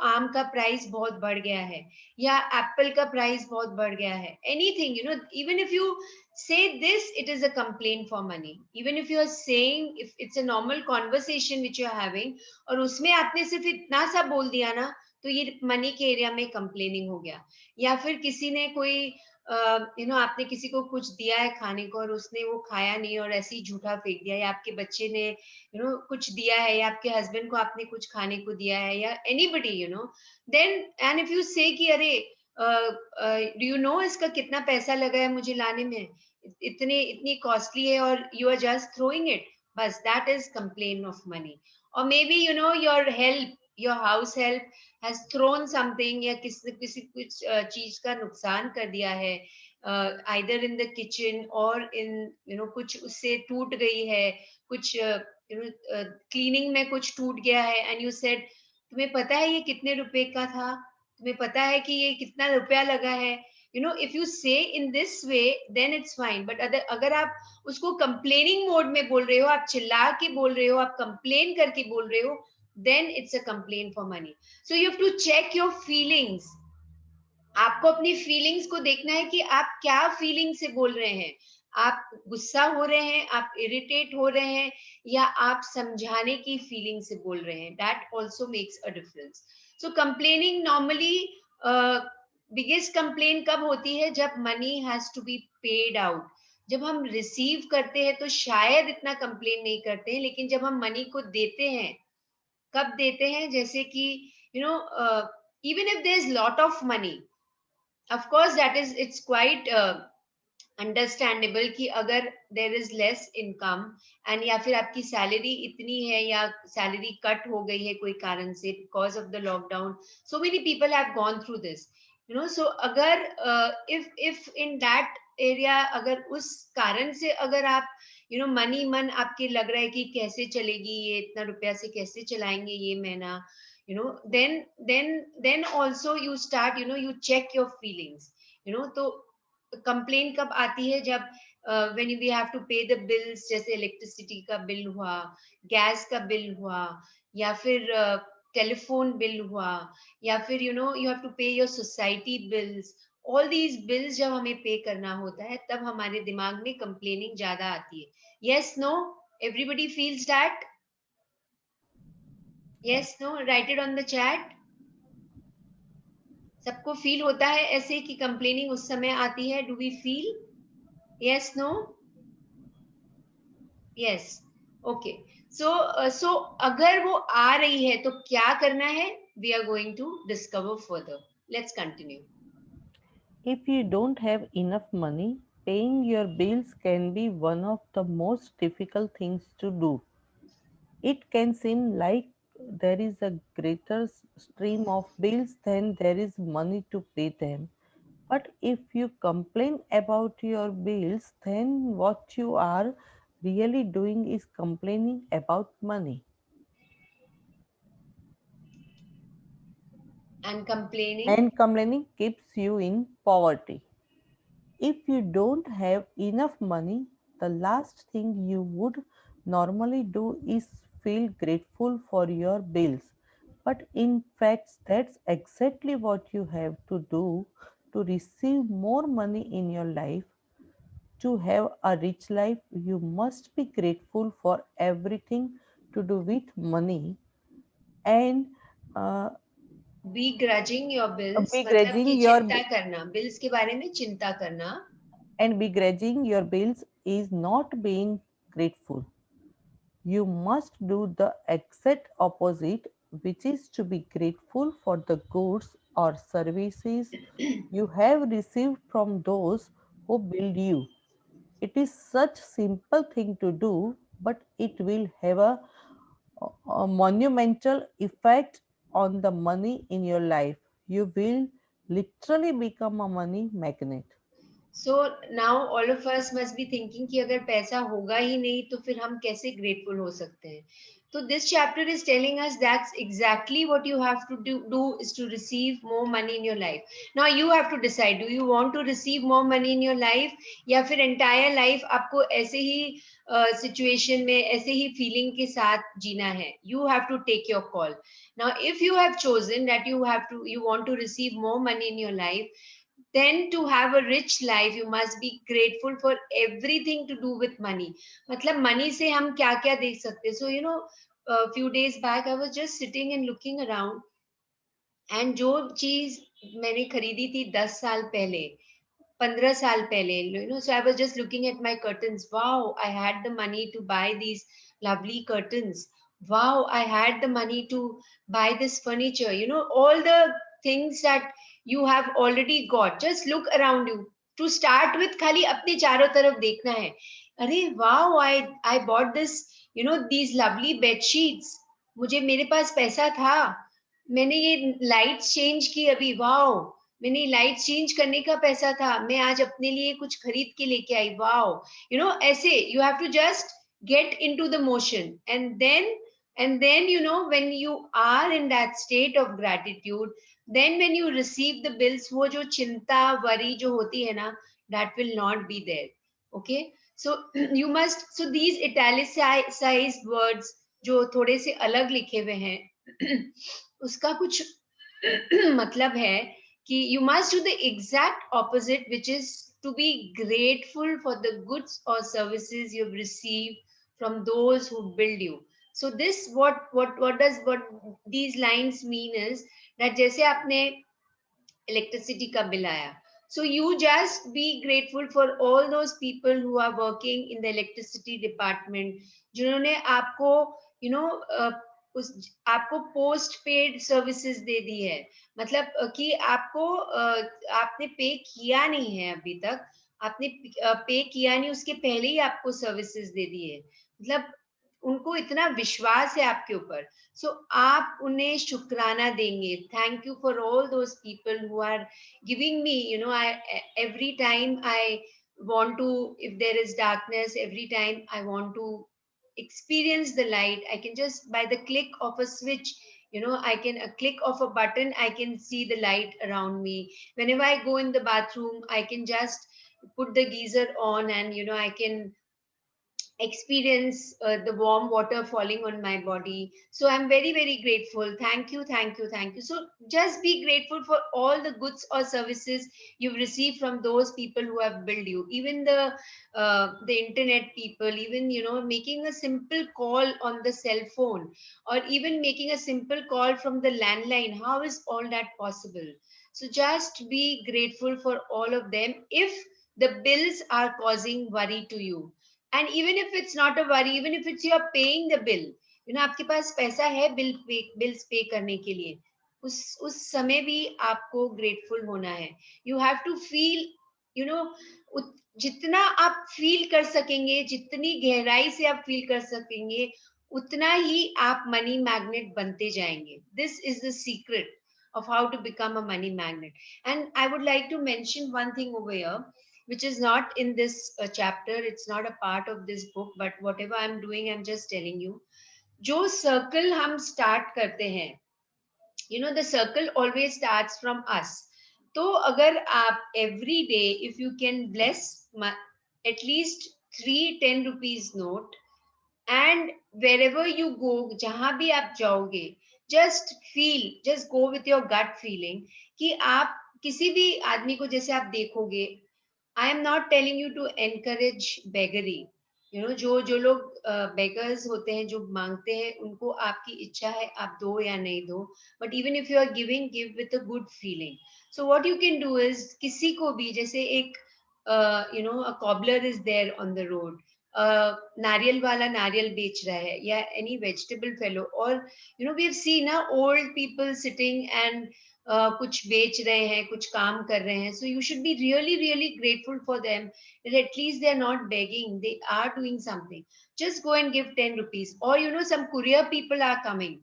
Speaker 1: आम का प्राइस बहुत बढ़ गया है, या एप्पल का प्राइस बहुत बढ़ गया है. Anything, even if you say this, it is a complaint for money. Even if you are saying, if it's a normal conversation which you are having, और उसमें आपने सिर्फ इतना सा बोल दिया ना, तो ये मनी के एरिया में कंप्लेनिंग हो गया. या फिर किसी ने कोई आपने किसी को कुछ दिया है खाने को और उसने वो खाया नहीं और ऐसे ही झूठा फेंक दिया, या आपके बच्चे ने कुछ दिया है, या आपके हस्बैंड को आपने कुछ खाने को दिया है, या anybody, then and if you say कि अरे डू यू नो इसका कितना पैसा लगा है मुझे लाने में, इतनी कॉस्टली है, और you are just throwing it, बस that is complain of money. Or maybe your house help has thrown something, या किसी कुछ चीज का नुकसान कर दिया है, either in the kitchen or in कुछ उससे टूट गई है, कुछ क्लीनिंग में कुछ टूट गया है, and you said तुम्हें पता है ये कितने रुपए का था, तुम्हें पता है कि ये कितना रुपया लगा है. if you say in this way, then it's fine. But अगर आप उसको कंप्लेनिंग मोड में बोल रहे हो, आप चिल्ला के बोल रहे हो, आप कंप्लेन करके बोल रहे हो, then it's a complaint for money. So you have to check your feelings. आपको अपनी फीलिंग्स को देखना है कि आप क्या फीलिंग से बोल रहे हैं. आप गुस्सा हो रहे हैं, आप इरिटेट हो रहे हैं, या आप समझाने की फीलिंग से बोल रहे हैं. That also makes a difference. So complaining normally, biggest complain कब होती है? जब money has to be paid out. जब हम रिसीव करते हैं तो शायद इतना कंप्लेन नहीं करते हैं, लेकिन जब हम मनी को देते हैं, कब देते हैं? जैसे कि even if there is lot of money, of course that is, it's quite understandable कि अगर there is less income, and या फिर आपकी सैलरी इतनी है, या सैलरी कट हो गई है कोई कारण से because of the lockdown. So many people have gone through this, so अगर if in that area, अगर उस कारण से अगर आप मनी मन आपके लग रहा है कि कैसे चलेगी ये, इतना रुपया से कैसे चलाएंगे ये महीना, then also you start, you check your feelings. तो कंप्लेन कब आती है? जब when we have to pay the bills, जैसे इलेक्ट्रिसिटी का बिल हुआ, गैस का बिल हुआ, या फिर टेलीफोन बिल हुआ, या फिर यू हैव टू पे your society bills, all these bills जब हमें पे करना होता है तब हमारे दिमाग में कंप्लेनिंग ज्यादा आती है. Yes, no, everybody feels that. Yes, no, write it on the chat. सबको फील होता है ऐसे कि कंप्लेनिंग उस समय आती है? Do we feel? Yes, no? Yes. Okay. So अगर वो आ रही है तो क्या करना है? We are going to discover further. Let's continue.
Speaker 3: If you don't have enough money, paying your bills can be one of the most difficult things to do. It can seem like there is a greater stream of bills than there is money to pay them. But if you complain about your bills, then what you are really doing is complaining about money.
Speaker 1: And complaining.
Speaker 3: And complaining keeps you in poverty. If you don't have enough money, the last thing you would normally do is feel grateful for your bills. But in fact, that's exactly what you have to do to receive more money in your life. To have a rich life, you must be grateful for everything to do with money and uh,
Speaker 1: begrudging your bills मतलब कि
Speaker 3: begrudging your
Speaker 1: चिंता करना, bills के बारे में चिंता करना.
Speaker 3: and begrudging your bills is not being grateful. You must do the exact opposite, which is to be grateful for the goods or services you have received from those who build you. It is such simple thing to do, but it will have a monumental effect on the money in your life. You will literally become a money magnet.
Speaker 1: So now all of us must be thinking कि अगर पैसा होगा ही नहीं तो फिर हम कैसे grateful हो सकते हैं? So this chapter is telling us that's exactly what you have to do is to receive more money in your life. Now you have to decide, do you want to receive more money in your life या फिर entire life आपको ऐसे ही situation में ऐसे ही feeling के साथ जीना है? You have to take your call. Now if you have chosen that you want to receive more money in your life, then to have a rich life you must be grateful for everything to do with money. मतलब money से हम क्या क्या देख सकते हैं? So a few days back I was just sitting and looking around, and जो चीज मैंने खरीदी थी 10 साल पहले, 15 साल पहले, so I was just looking at my curtains. Wow, I had the money to buy these lovely curtains. Wow, I had the money to buy this furniture. All the things that you have already got. Just look around you. To start with, खाली अपने चारों तरफ देखना है. अरे wow, I bought this, these lovely bed sheets. मुझे मेरे पास पैसा था. मैंने ये लाइट्स चेंज की अभी. वाओ, मैंने लाइट चेंज करने का पैसा था, मैं आज अपने लिए कुछ खरीद के लेके आई. वाओ, ऐसे you have to just get into the motion, and then when you are in that state of gratitude, then when you receive the bills, वो जो चिंता वरी जो होती है ना, that will not be there. Okay, so you must, so these italicized words जो थोड़े से अलग लिखे हुए हैं उसका कुछ मतलब है कि you must do the exact opposite, which is to be grateful for the goods or services you've received from those who build you. So this what these lines mean is that जैसे आपने electricity का bill आया, so you just be grateful for all those people who are working in the electricity department, जिन्होंने आपको you know उस आपको post paid services दे दी है. मतलब कि आपको आपने पे किया नहीं है अभी तक, आपने पे किया नहीं, उसके पहले ही आपको सर्विसेज दे दी है. मतलब उनको इतना विश्वास है आपके ऊपर. सो आप उन्हें शुक्राना देंगे. Thank you for all those people who are giving me, I every time I want to, if there is darkness, every time I want to experience the light, I can just by the click of a switch, I can a click of a button, I can see the light around me. Whenever I go in the bathroom, I can just put the geyser on, and I can experience the warm water falling on my body. So I'm very, very grateful. Thank you, thank you, thank you. So just be grateful for all the goods or services you've received from those people who have built you. Even the internet people, even making a simple call on the cell phone, or even making a simple call from the landline. How is all that possible? So just be grateful for all of them. If the bills are causing worry to you, and even if it's not a worry, even if it's you're paying the bill, आपके पास पैसा है bills पे करने के लिए, उस समय भी आपको ग्रेटफुल होना है. You have to feel, you know जितना आप फील कर सकेंगे, जितनी गहराई से आप फील कर सकेंगे, उतना ही आप मनी मैग्नेट बनते जाएंगे. This is the secret of how to become a money magnet. And I would like to mention one thing over here, which is not in this chapter. It's not a part of this book, but whatever I'm doing, I'm just telling you. जो circle हम start करते हैं, the circle always starts from us. तो अगर आप every day, if you can bless at least 3 10 rupees note, and wherever you go, जहां भी आप जाओगे, just go with your gut feeling कि आप किसी भी आदमी को जैसे आप देखोगे. I am not telling you to encourage beggary. जो लोग बेगर्स होते हैं, जो मांगते हैं, उनको आपकी इच्छा है आप दो या नहीं दो, but even if you are giving, give with a good feeling. So what you can do is, किसी को भी, जैसे एक a cobbler is there on the road, नारियल वाला नारियल बेच रहा है, या एनी वेजिटेबल फेलो, और वी हैव सीन ना ओल्ड पीपल सिटिंग एंड कुछ बेच रहे हैं, कुछ काम कर रहे हैं. So you should be really really grateful for them, that at least they are not begging, they are doing something. Just go and give 10 rupees. Or some courier people are coming,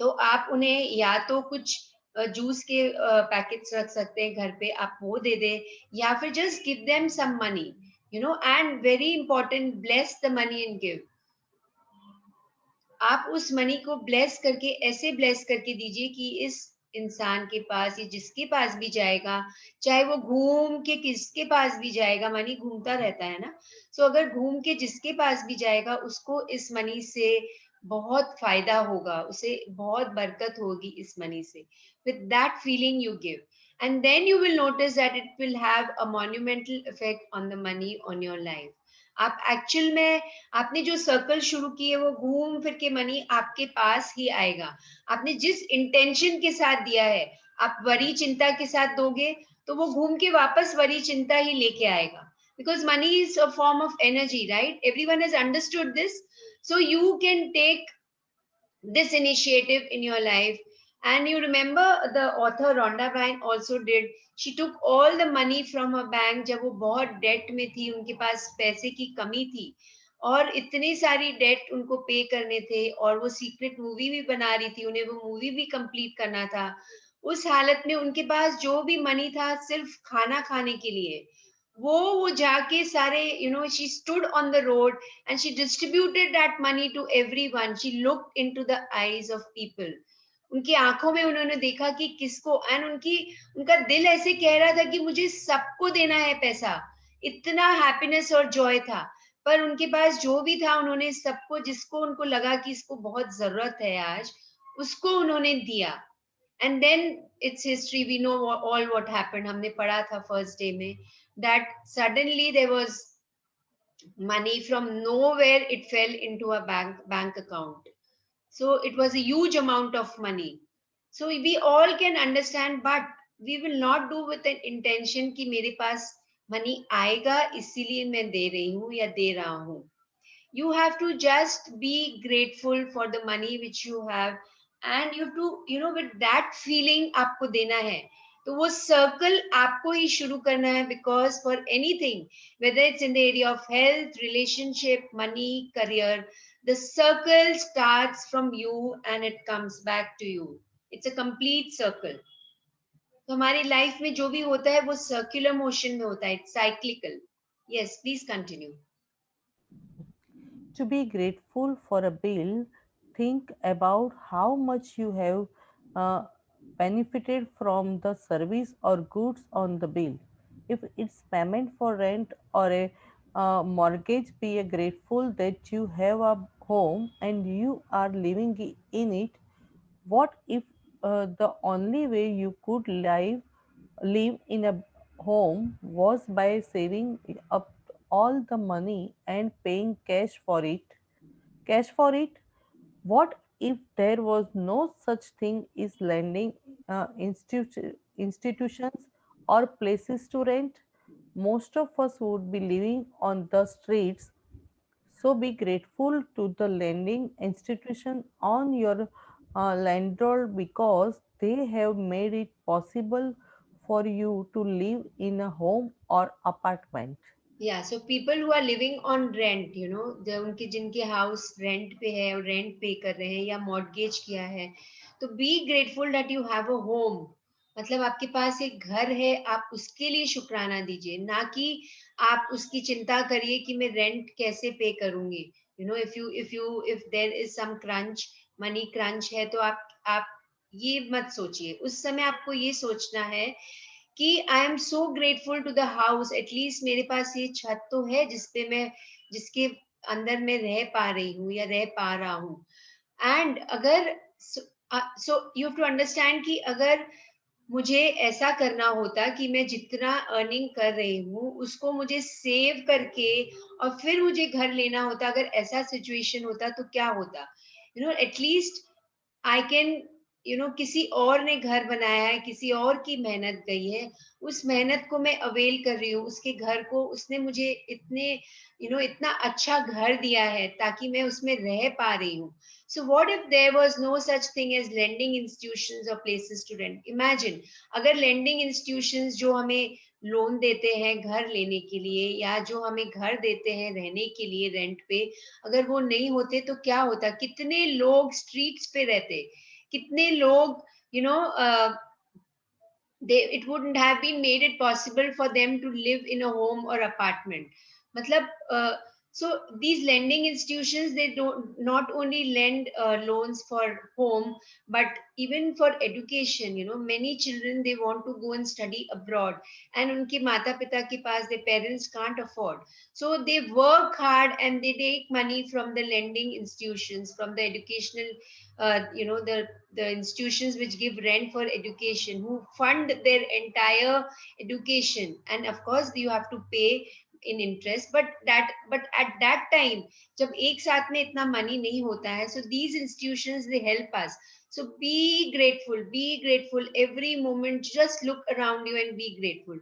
Speaker 1: तो आप उन्हें या तो कुछ juice के packets रख सकते हैं घर पे, आप वो दे दे, या फिर just give them some money. And very important, bless the money and give. आप उस मनी को ब्लेस करके, ऐसे ब्लेस करके दीजिए कि इस इंसान के पास, ये जिसके पास भी जाएगा, चाहे वो घूम के किसके पास भी जाएगा, मनी घूमता रहता है ना. सो अगर घूम के जिसके पास भी जाएगा, उसको इस मनी से बहुत फायदा होगा, उसे बहुत बरकत होगी इस मनी से. With that feeling you give, and then you will notice that it will have a monumental effect on the money on your life. आप एक्चुअल में, आपने जो सर्कल शुरू की है, वो घूम फिर के मनी आपके पास ही आएगा. आपने जिस इंटेंशन के साथ दिया है, आप वरी चिंता के साथ दोगे, तो वो घूम के वापस वरी चिंता ही लेके आएगा. Because money is a form of energy, right? Everyone has understood this. So you can take this initiative in your life. And you remember the author Rhonda Byrne also did. She took all the money from her bank जब वो बहुत date में थी, उनके पास पैसे की कमी थी, और इतनी सारी डेट उनको पे करने थे, और वो सीक्रेट मूवी भी बना रही थी, उन्हें वो मूवी भी कंप्लीट करना था. उस हालत में उनके पास जो भी मनी था, सिर्फ खाना खाने के लिए, वो जाके सारे, she stood on the road and she distributed that money to everyone. She looked into the eyes of people. उनकी आंखों में उन्होंने देखा कि किसको, एंड उनका दिल ऐसे कह रहा था कि मुझे सबको देना है पैसा. इतना हैप्पीनेस और जॉय था. पर उनके पास जो भी था, उन्होंने सबको, जिसको उनको लगा कि इसको बहुत जरूरत है आज, उसको उन्होंने दिया. And then it's history. We know all what happened. हमने पढ़ा था first day में, that suddenly there was money from nowhere. It fell into a bank account. So it was a huge amount of money. So we all can understand, but we will not do with an intention कि मेरे पास money आएगा इसीलिए मैं दे रही हूँ या दे रहा हूँ. You have to just be grateful for the money which you have, and you have to, with that feeling आपको देना है. तो वो सर्कल आपको ही शुरू करना है, because for anything, whether it's in the area of health, relationship, money, career, the circle starts from you and it comes back to you. It's a complete circle. तो हमारी लाइफ में जो भी होता है, वो सर्कुलर मोशन में होता है, it's cyclical. Yes, please continue.
Speaker 3: To be grateful for a bill, think about how much you have benefited from the service or goods on the bill. If it's payment for rent or a mortgage, be grateful that you have a home and you are living in it. What if the only way you could live in a home was by saving up all the money and paying cash for it? What if there was no such thing as lending institutions or places to rent? Most of us would be living on the streets. So be grateful to the lending institution on your landlord because they have made it possible for you to live in a home or apartment.
Speaker 1: Yeah, so people who are living on rent, जो उनके जिनके house rent पे है और rent पे कर रहे हैं या मॉर्गेज किया है, तो be grateful that you have a home. मतलब आपके पास एक घर है, आप उसके लिए शुक्राना दीजिए, ना कि आप उसकी चिंता करिए कि मैं रेंट कैसे पे करूंगी. If there is some crunch, money crunch है, तो आप ये मत सोचिए. उस समय आपको ये सोचना है कि I am so grateful to the house, at least मेरे पास ये छत तो है जिसपे मैं जिसके अंदर मैं रह पा रही हूँ या रह पा रहा हूँ. एंड अगर so you have to understand कि अगर मुझे ऐसा करना होता कि मैं जितना अर्निंग कर रही हूँ उसको मुझे सेव करके और फिर मुझे घर लेना होता, अगर ऐसा सिचुएशन होता तो क्या होता. एटलीस्ट आई कैन किसी और ने घर बनाया है, किसी और की मेहनत गई है, उस मेहनत को मैं अवेल कर रही हूँ, उसके घर को उसने मुझे इतने इतना अच्छा घर दिया है ताकि मैं उसमें रह पा रही हूँ. So what if there was no such thing as lending institutions और प्लेसेस टू रेंट. इमेजिन अगर लेंडिंग इंस्टीट्यूशंस जो हमें लोन देते हैं घर लेने के लिए या जो हमें घर देते हैं रहने के लिए रेंट पे, अगर वो नहीं होते तो क्या होता. कितने लोग स्ट्रीट्स पे रहते, कितने लोग you know it wouldn't have been made it possible for them to live in a home or apartment. Matlab, so these lending institutions, they don't not only lend loans for home but even for education. Many children, they want to go and study abroad and unke mata pita ke paas, their parents can't afford, so they work hard and they take money from the lending institutions, from the educational the institutions which give rent for education, who fund their entire education. And of course you have to pay in interest, but at that time jab ek साथ में इतना money नहीं होता है, so these institutions, they help us. So be grateful every moment. Just look around you and be grateful.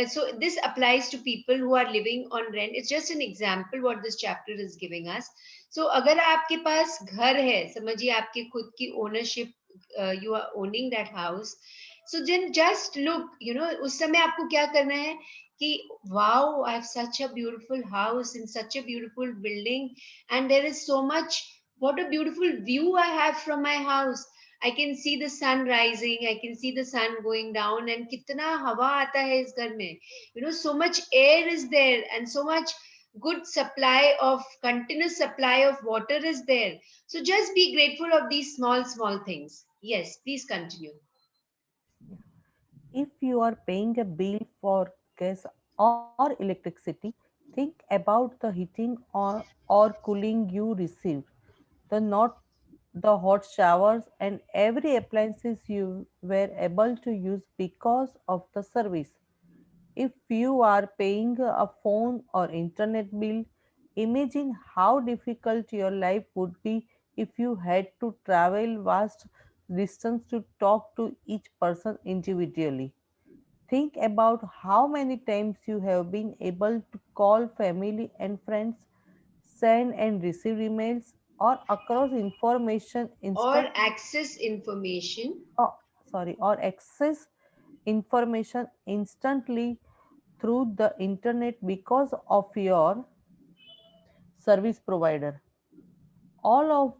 Speaker 1: So this applies to people who are living on rent. It's just an example what this chapter is giving us. So अगर आपके पास घर है, समझिए आपकी खुद की ownership, you are owning that house, so then just look, उस समय आपको क्या करना है कि wow, I have such a beautiful house in such a beautiful building and there is so much, what a beautiful view I have from my house. I can see the sun rising, I can see the sun going down, and कितना हवा आता है इस घर में. So much air is there and so much good supply of continuous supply of water is there. So just be grateful of these small things. Yes, please continue.
Speaker 3: If you are paying a bill for gas or electricity, think about the heating or cooling you received, the not the hot showers and every appliances you were able to use because of the service. If you are paying a phone or internet bill, imagine how difficult your life would be if you had to travel vast distance to talk to each person individually. Think about how many times you have been able to call family and friends, send and receive emails, or across information
Speaker 1: Or access information.
Speaker 3: oh, or access information instantly through the internet because of your service provider. All of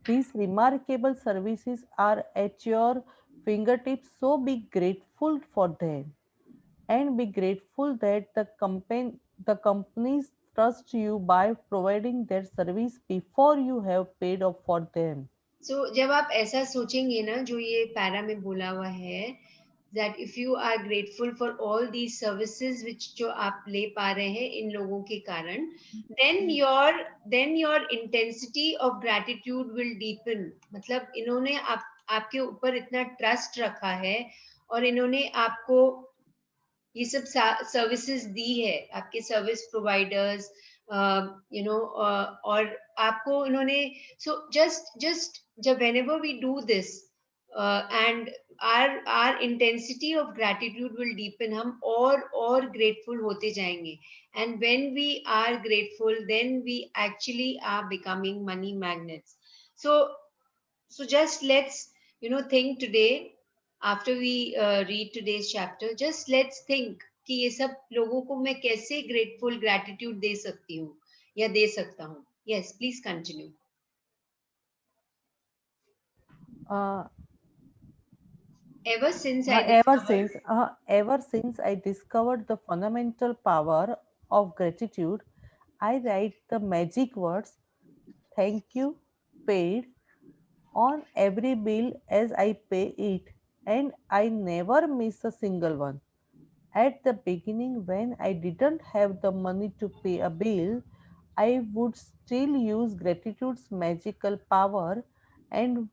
Speaker 3: these remarkable services are at your fingertips, so be grateful for them and be grateful that the companies trust you by providing their service before you have paid up for them.
Speaker 1: So जब आप ऐसा सोचेंगे ना, जो ये para में बोला हुआ है, that if you are grateful for all these services which जो आप ले पा रहे हैं इन लोगों के कारण, then your intensity of gratitude will deepen. मतलब इन्होंने आपके ऊपर इतना ट्रस्ट रखा है और इन्होंने आपको ये सब सर्विसेज दी है, आपके सर्विस प्रोवाइडर्स, और आपको इन्होंने, सो जस्ट जब whenever we do this, and our intensity of gratitude will deepen, हम और grateful होते जाएंगे, and when we are grateful then we actually are becoming money magnets. So just let's think today, after we read today's chapter, just let's think कि ये सब लोगों को मैं कैसे grateful gratitude दे सकती हूँ या दे सकता हूँ. Yes, please continue.
Speaker 3: uh,
Speaker 1: Ever since
Speaker 3: ever since I discovered the fundamental power of gratitude, I write the magic words "thank you" paid on every bill as I pay it, and I never miss a single one. At the beginning, when I didn't have the money to pay a bill, I would still use gratitude's magical power and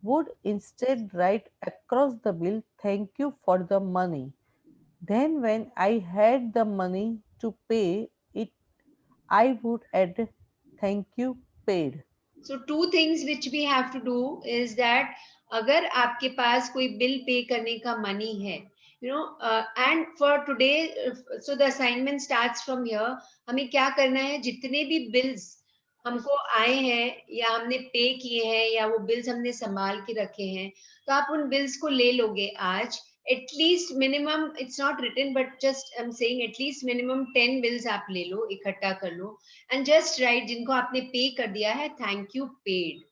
Speaker 3: would instead write across the bill "Thank you for the money." Then, when I had the money to pay it, I would add "Thank you paid."
Speaker 1: So two things which we have to do is that अगर आपके पास कोई bill pay करने का money है, and for today, so the assignment starts from here. हमें क्या करना है, जितने भी बिल्स हमको आए हैं या हमने पे किए हैं या वो बिल्स हमने संभाल के रखे हैं, तो आप उन बिल्स को ले लोगे आज. At least minimum, it's not written but just I'm saying, at least minimum 10 bills आप ले लो, इकट्ठा कर लो, and just write जिनको आपने पे कर दिया है thank you paid.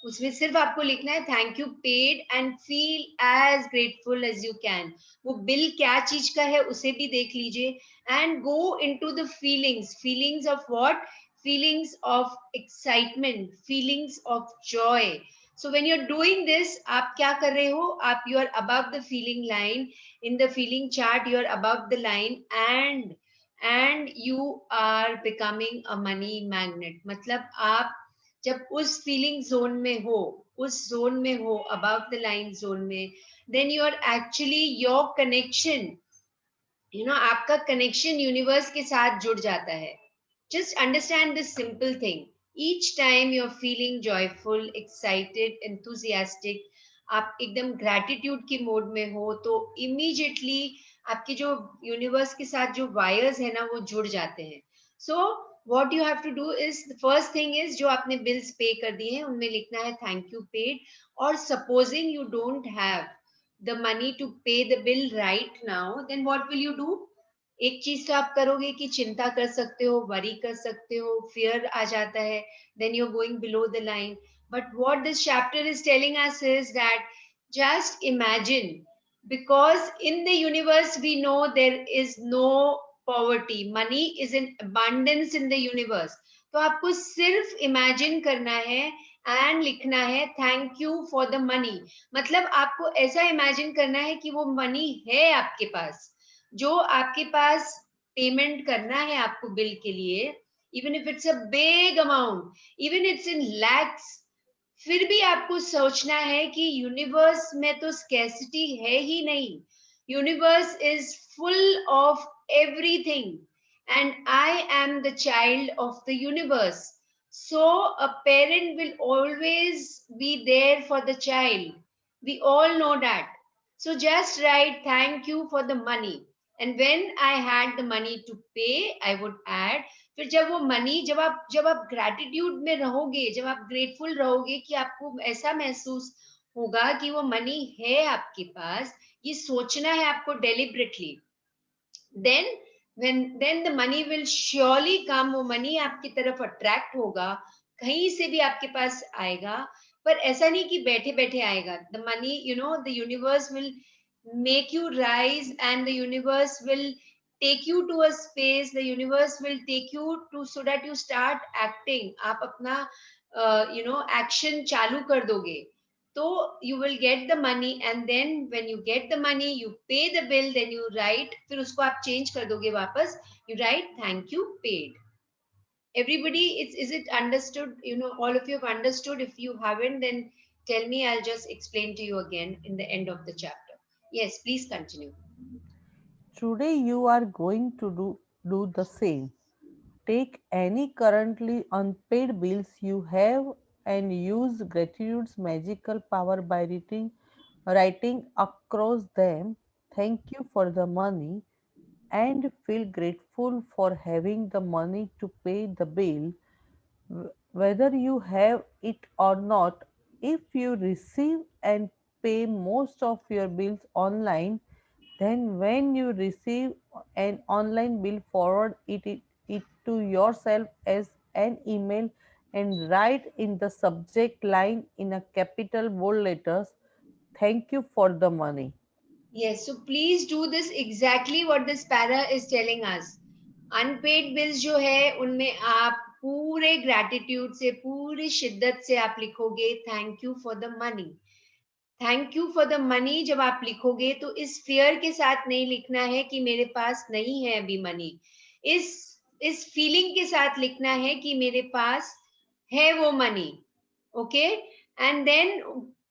Speaker 1: उसमें सिर्फ आपको लिखना है thank you paid and feel as grateful as you can. वो बिल क्या चीज का है उसे भी देख लीजिए, and go into the feelings of what? Feelings of excitement, feelings of joy. So when you're doing this, आप क्या कर रहे हो, आप you are above the feeling line. In the feeling chart you are above the line, and you are becoming a money magnet. मतलब आप जब उस फीलिंग जोन में हो, उस जोन में हो, above the line जोन में, then you are actually your connection, आपका कनेक्शन यूनिवर्स के साथ जुड़ जाता है. Just understand this simple thing. Each time you're feeling joyful, excited, enthusiastic, आप एकदम gratitude की मोड में हो, तो immediately आपके जो यूनिवर्स के साथ जो वायर्स है ना वो जुड़ जाते हैं. So what you have to do is, the first thing is जो आपने bills पे कर दिए हैं उनमें लिखना है thank you paid. और supposing you don't have the money to pay the bill right now, then what will you do? एक चीज तो आप करोगे कि चिंता कर सकते हो, वरी कर सकते हो, फियर आ जाता है, then you're going below the line. But what this chapter is telling us is that just imagine, because in the universe we know there is no poverty, money is in abundance in the universe. तो आपको सिर्फ imagine करना है and लिखना है thank you for the money. मतलब आपको ऐसा इमेजिन करना है कि वो मनी है आपके पास, जो आपके पास पेमेंट करना है आपको बिल के लिए, even if it's a big amount, even it's in lakhs, फिर भी आपको सोचना है कि यूनिवर्स में तो स्कैसिटी है ही नहीं. Universe is full of everything, and I am the child of the universe. So a parent will always be there for the child. We all know that. So just write thank you for the money. And when I had the money to pay, I would add. फिर जब वो money, जब आप gratitude में रहोगे, जब आप grateful रहोगे कि आपको ऐसा महसूस होगा कि वो मनी है आपके पास, ये सोचना है आपको deliberately, then the money will surely come. वो मनी आपकी तरफ अट्रैक्ट होगा, कहीं से भी आपके पास आएगा, पर ऐसा नहीं कि बैठे बैठे आएगा. the money, the universe will make you rise, and the universe will take you to a space, the universe will take you to, so that you start acting. आप अपना action चालू कर दोगे. तो you will get the money, and then when you get the money you pay the bill, then you write, फिर उसको आप change कर दोगे वापस, you write thank you paid. Everybody, is it understood? You know, all of you have understood. If you haven't, then tell me, I'll just explain to you again in the end of the chapter. Yes, please continue.
Speaker 3: Today you are going to do the same. Take any currently unpaid bills you have and use gratitude's magical power by writing across them. Thank you for the money and feel grateful for having the money to pay the bill. Whether you have it or not, if you receive and pay most of your bills online, then when you receive an online bill, forward it to yourself as an email and write in the subject line in a capital bold letters, thank you for the money.
Speaker 1: Yes, so please do this exactly what this para is telling us. Unpaid bills जो है उनमें आप पूरे gratitude से, पूरी शिद्दत से आप लिखोगे thank you for the money. Thank you for the money जब आप लिखोगे तो इस फियर के साथ नहीं लिखना है कि मेरे पास नहीं है अभी मनी, इस इस फीलिंग के साथ लिखना है कि मेरे पास है वो मनी. ओके, एंड देन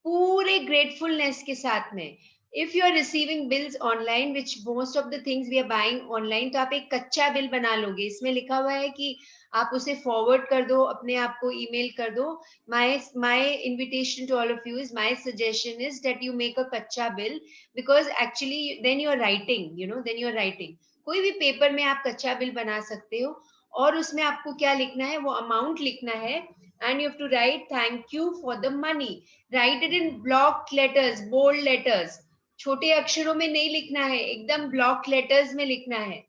Speaker 1: पूरे ग्रेटफुलनेस के साथ में, if you are receiving bills online, which most of the things we are buying online, तो आप एक कच्चा बिल बना लोगे. इसमें लिखा हुआ है कि आप उसे फॉरवर्ड कर दो, अपने आप को ईमेल कर दो. my invitation to all of you is, my suggestion is that you make a kacha bill, because actually then you are writing, you know, then you are writing. कोई भी पेपर में आप कच्चा बिल बना सकते हो, और उसमें आपको क्या लिखना है, वो अमाउंट लिखना है, and you have to write thank you for the money. Write it in block letters, bold letters. छोटे अक्षरों में नहीं लिखना है, एकदम block letters में लिखना है.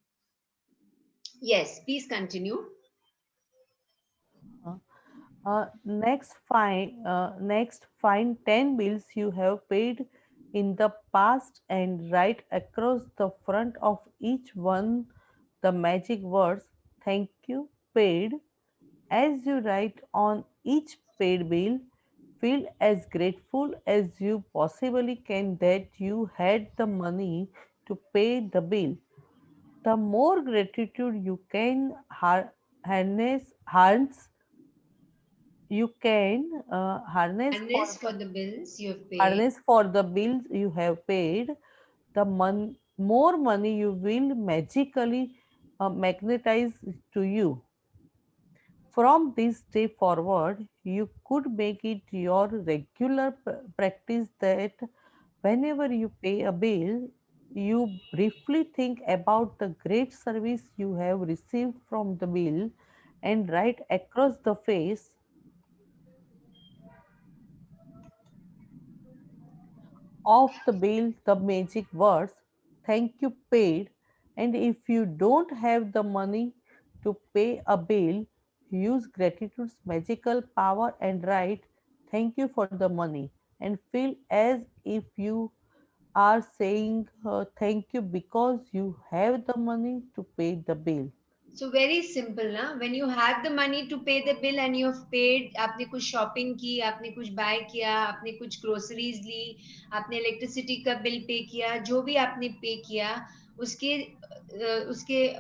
Speaker 1: Yes, please continue.
Speaker 3: Next, find 10 bills you have paid in the past and write across the front of each one the magic words thank you paid. As you write on each paid bill, feel as grateful as you possibly can that you had the money to pay the bill. The more gratitude you can harness you can
Speaker 1: Harness for the bills you have paid.
Speaker 3: harness for the bills you have paid, the more money you will magically magnetize to you. From this day forward, you could make it your regular practice that whenever you pay a bill, you briefly think about the great service you have received from the bill and write across the face of the bill the magic words thank you paid. And if you don't have the money to pay a bill, use gratitude's magical power and write thank you for the money and feel as if you are saying thank you because you have the money to pay the bill.
Speaker 1: So very simple ना, when you have the money to pay the bill and you have paid, आपने कुछ shopping की, आपने कुछ bye किया, आपने कुछ groceries ली, आपने इलेक्ट्रिसिटी का बिल पे किया, जो भी आपने पे किया, उसके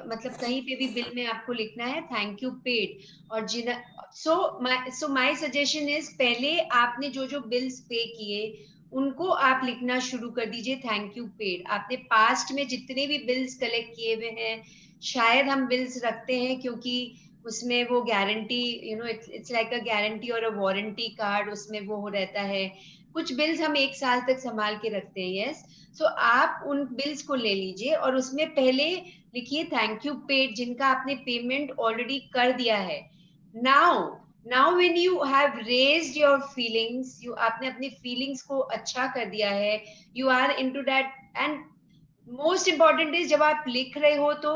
Speaker 1: मतलब कहीं पे भी बिल में आपको लिखना है थैंक यू पेड. और सो माय सजेशन इज, पहले आपने जो जो बिल्स पे किए उनको आप लिखना शुरू कर दीजिए थैंक यू पेड. आपने पास्ट में जितने भी बिल्स कलेक्ट किए हुए हैं, शायद हम बिल्स रखते हैं क्योंकि उसमें वो guarantee, you know, it's like a guarantee और अ वारंटी कार्ड, उसमें वो रहता है. कुछ बिल्स हम 1 साल तक संभाल के रखते हैं. यस, सो आप उन बिल्स को ले लीजिए और उसमें पहले लिखिए थैंक यू पेड, जिनका आपने पेमेंट ऑलरेडी कर दिया है. Now when you have raised your feelings, you आपने अपनी फीलिंग्स को अच्छा कर दिया है, you are into that. And most important is, जब आप लिख रहे हो तो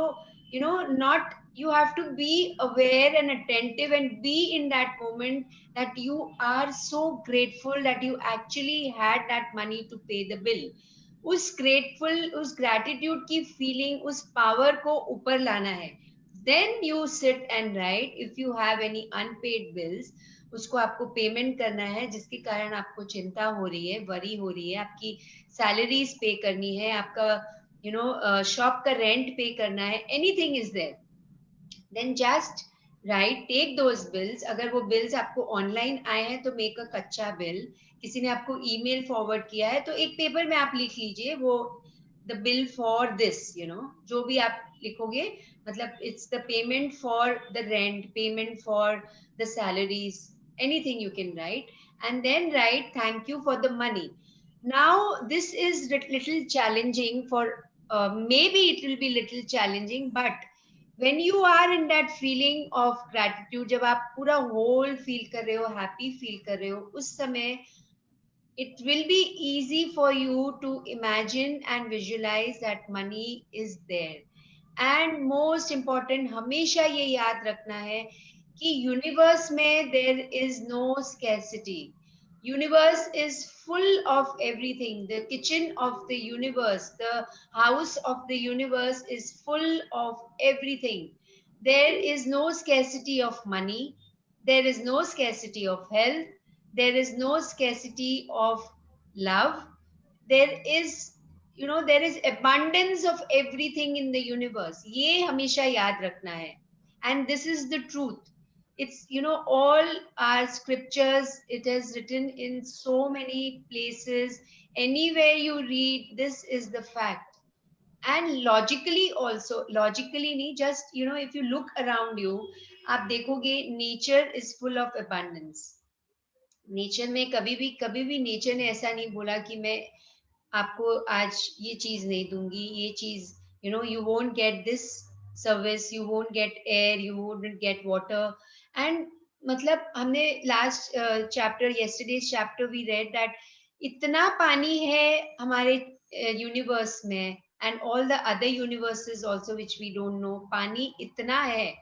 Speaker 1: you know, not, you have to be aware and attentive and be in that moment, that you are so grateful that you actually had that money to pay the bill. उस grateful, उस gratitude की feeling, उस power को ऊपर लाना है. Then you sit and write, if you have any unpaid bills, उसको आपको पेमेंट करना है, जिसके कारण आपको चिंता हो रही है, वरी हो रही है, आपकी सैलरीज पे करनी है, आपका शॉप का रेंट पे करना है, anything is there, then just write, take those bills. अगर वो बिल्स आपको ऑनलाइन आए हैं तो मेक अ कच्चा बिल, किसी ने आपको ईमेल फॉरवर्ड किया है तो एक पेपर में आप लिख लीजिए वो द बिल फॉर दिस, जो भी आप लिखोगे, मतलब it's the payment for the rent, payment for the salaries, anything you can write, and then write thank you for the money. Now this is little challenging for, maybe it will be little challenging, but when you are in that feeling of gratitude, जब आप पूरा whole feel कर रहे हो, happy feel कर रहे हो, उस समय it will be easy for you to imagine and visualize that money is there. And most important, हमेशा ये याद रखना है कि यूनिवर्स में there is no scarcity. Universe is full of everything. The kitchen of the universe, the house of the universe is full of everything. There is no scarcity of money. There is no scarcity of health. There is no scarcity of love. There is, there is abundance of everything in the universe. ये हमेशा याद रखना है. And this is the truth. It's, all our scriptures, it is written in so many places. Anywhere you read, this is the fact. And logically also, logically नहीं, just, if you look around you, आप देखोगे nature is full of abundance. Nature में कभी भी nature ने ऐसा नहीं बोला कि मैं आपको आज ये चीज नहीं दूंगी, ये चीज, you won't get this service, you won't get air, you won't get water. And मतलब हमने last chapter, yesterday's chapter, we read that इतना पानी है हमारे यूनिवर्स में, and all the other universes also which we don't know, पानी इतना है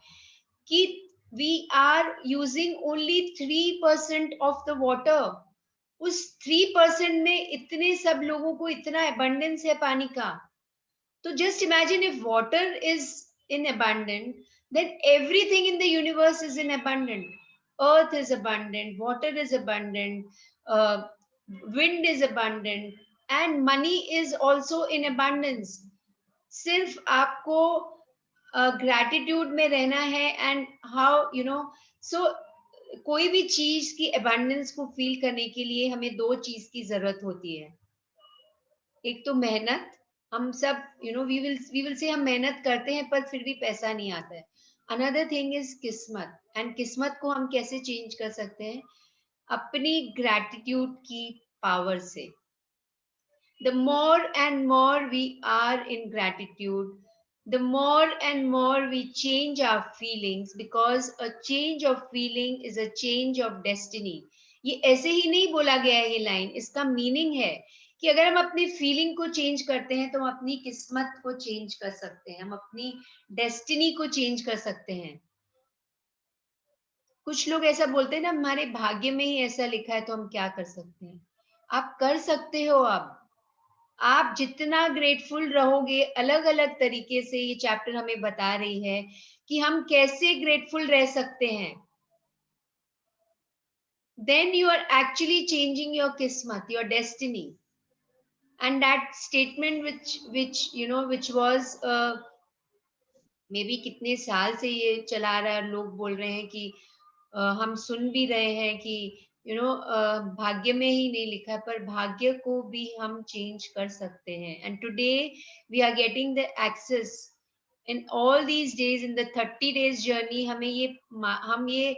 Speaker 1: कि we are using only 3% of the water. उस 3% में इतने सब लोगों को इतना abundance है पानी का. तो just imagine if water is in abundant, then everything in the universe is in abundant. Earth is abundant, water is abundant, uh, wind is abundant, and money is also in abundance. सिर्फ आपको gratitude में रहना है, and how so कोई भी चीज की abundance को फील करने के लिए हमें दो चीज की जरूरत होती है. एक तो मेहनत, हम सब वी विल से हम मेहनत करते हैं पर फिर भी पैसा नहीं आता है. अनदर थिंग इज किस्मत, एंड किस्मत को हम कैसे चेंज कर सकते हैं? अपनी ग्रैटिट्यूड की पावर से. The more and more we are in gratitude, the more and more we change our feelings, because a change of feeling is a change of destiny. ये ऐसे ही नहीं बोला गया है ये लाइन, इसका मीनिंग है कि अगर हम अपनी फीलिंग को चेंज करते हैं तो हम अपनी किस्मत को चेंज कर सकते हैं, हम अपनी डेस्टिनी को चेंज कर सकते हैं. कुछ लोग ऐसा बोलते हैं ना, हमारे भाग्य में ही ऐसा लिखा है तो हम क्या कर सकते हैं. आप कर सकते हो. आप जितना ग्रेटफुल रहोगे, अलग अलग तरीके से ये चैप्टर हमें बता रही है कि हम कैसे ग्रेटफुल रह सकते हैं. then you are actually changing your kismat, your destiny. And that statement which was maybe कितने साल से ये चला रहा है, लोग बोल रहे हैं कि हम सुन भी रहे हैं कि भाग्य में ही नहीं लिखा है, पर भाग्य को भी हम चेंज कर सकते हैं. And today we are getting the access in all these days, in the 30 days जर्नी. हमें ये हम ये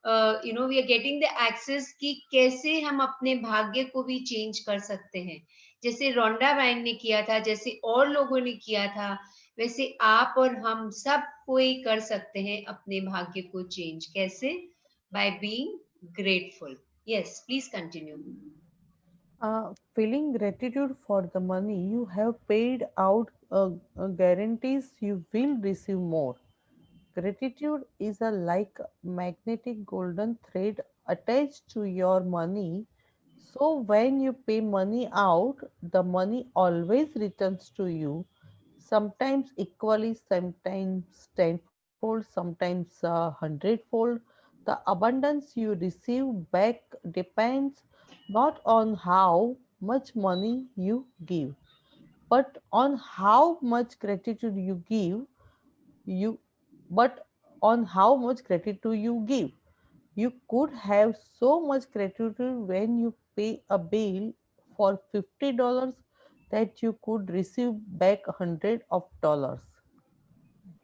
Speaker 1: we are getting the access कि कैसे हम अपने भाग्य को भी चेंज कर सकते हैं. जैसे रोंडा बाइन ने किया था, जैसे और लोगों ने किया था, वैसे आप और हम सब कोई कर सकते हैं अपने भाग्य को चेंज. कैसे? by being grateful. Yes, please continue.
Speaker 3: Feeling gratitude for the money you have paid out guarantees you will receive more. Gratitude is a like magnetic golden thread attached to your money. So when you pay money out, the money always returns to you. Sometimes equally, sometimes tenfold, sometimes hundredfold. The abundance you receive back depends not on how much money you give, but on how much gratitude you but on how much gratitude you give. You could have so much gratitude when you pay a bill for $50 that you could receive back hundred of dollars.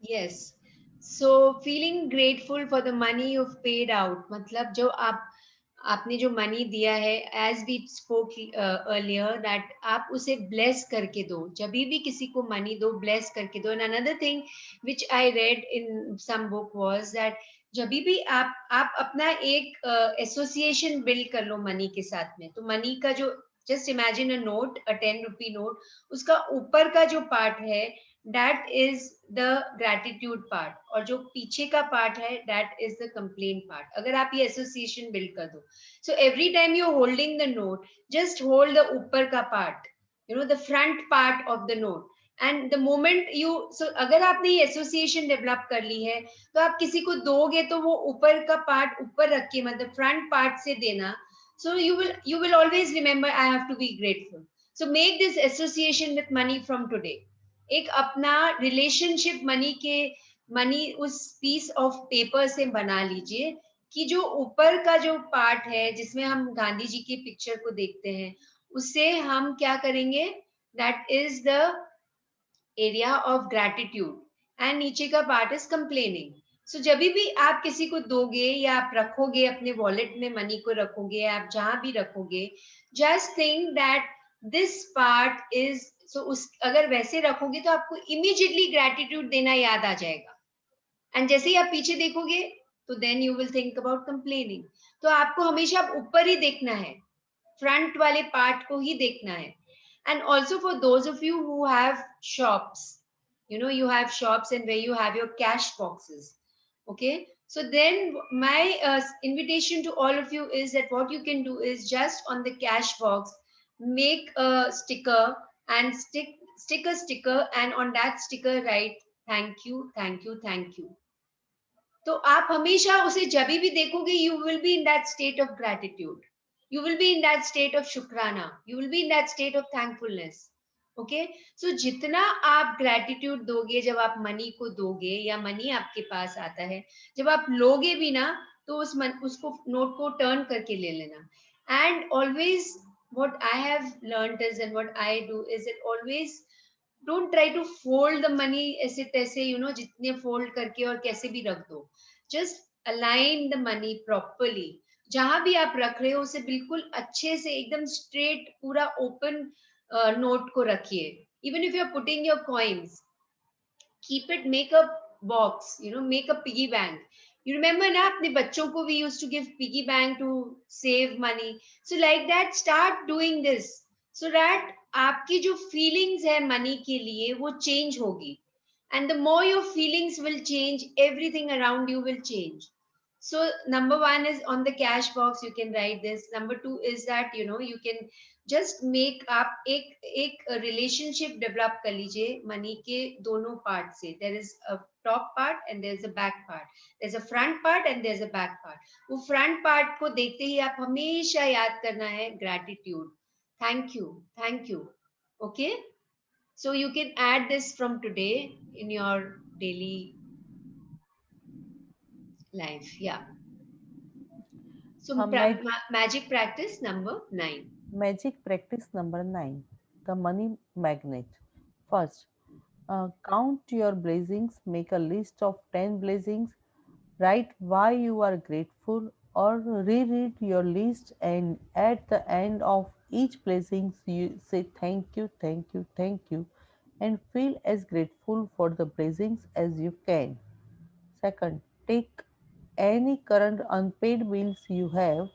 Speaker 1: Yes. So feeling grateful for the money you've paid out, मतलब जो आपने जो money दिया है, as we spoke earlier, that आप उसे bless करके दो. जब भी किसी को money दो, bless करके दो. And another thing which I read in some book was that जब भी आप अपना एक association build कर लो money के साथ में, तो money का जो just imagine a note, a 10 rupee note, उसका ऊपर का जो part है, that is the gratitude part, और जो पीछे का part है, that is the complaint part. अगर आप ये association build कर दो, so every time you're holding the note, just hold the ऊपर का part, the front part of the note. And the moment you, so अगर आपने ये association develop कर ली है, तो आप किसी को दोगे तो वो ऊपर का part ऊपर रख के, मतलब front part से देना. So you will always remember, I have to be grateful. So make this association with money from today. एक अपना रिलेशनशिप मनी उस पीस ऑफ पेपर से बना लीजिए, कि जो ऊपर का जो पार्ट है जिसमें हम गांधी जी की पिक्चर को देखते हैं, उससे हम क्या करेंगे, that is the area of gratitude, and नीचे का पार्ट इज कंप्लेनिंग. सो जब भी आप किसी को दोगे या आप रखोगे अपने वॉलेट में, मनी को रखोगे, आप जहां भी रखोगे, just think that this part is, so उस अगर वैसे रखोगे तो आपको इमीडिएटली ग्रैटिट्यूड देना याद आ जाएगा. एंड जैसे ही आप पीछे देखोगे, तो then you will think about complaining. तो आपको हमेशा ऊपर ही देखना है, फ्रंट वाले पार्ट को ही देखना है. And also for those of you who have shops, you have shops and where you have your cash boxes. Okay, so then my invitation to all of you is that what you can do is just on the cash box, make a sticker and stick a sticker, and on that sticker write thank you, thank you, thank you. तो आप हमेशा उसे जब भी देखोगे, you will be in that state of gratitude, you will be in that state of शुक्राना, you will be in that state of thankfulness. Okay, so जितना आप gratitude दोगे, जब आप मनी को दोगे या मनी आपके पास आता है, जब आप लोगे भी ना, तो उसको नोट को टर्न करके ले लेना. And always what I have learned is, and what I do is, it always don't try to fold the money ऐसे तैसे, जितने fold करके और कैसे भी रख दो. Just align the money properly. जहां भी आप रख रहे हो, उसे बिल्कुल अच्छे से एकदम straight पूरा open note को रखिए. Even if you're putting your coins, keep it, make a box, make a piggy bank. You remember na, apne bachchon ko we used to give piggy bank to save money. So like that, start doing this, so that आपकी जो feelings है money के लिए, वो change होगी. And the more your feelings will change, everything around you will change. So number one is on the cash box, you can write this. Number two is that, you can just make आप एक relationship develop कर लीजिए money के दोनों part से. There is a top part and there is a back part. There's a front part and there's a back part. वो front part को देखते ही आप हमेशा याद करना है gratitude. Thank you, thank you. Okay, so you can add this from today in your daily life. Yeah. So magic practice number 9.
Speaker 3: Magic practice number 9, the money magnet. First, count your blessings, make a list of 10 blessings, write why you are grateful, or reread your list, and at the end of each blessing, you say thank you, thank you, thank you, and feel as grateful for the blessings as you can. Second, take any current unpaid bills you have,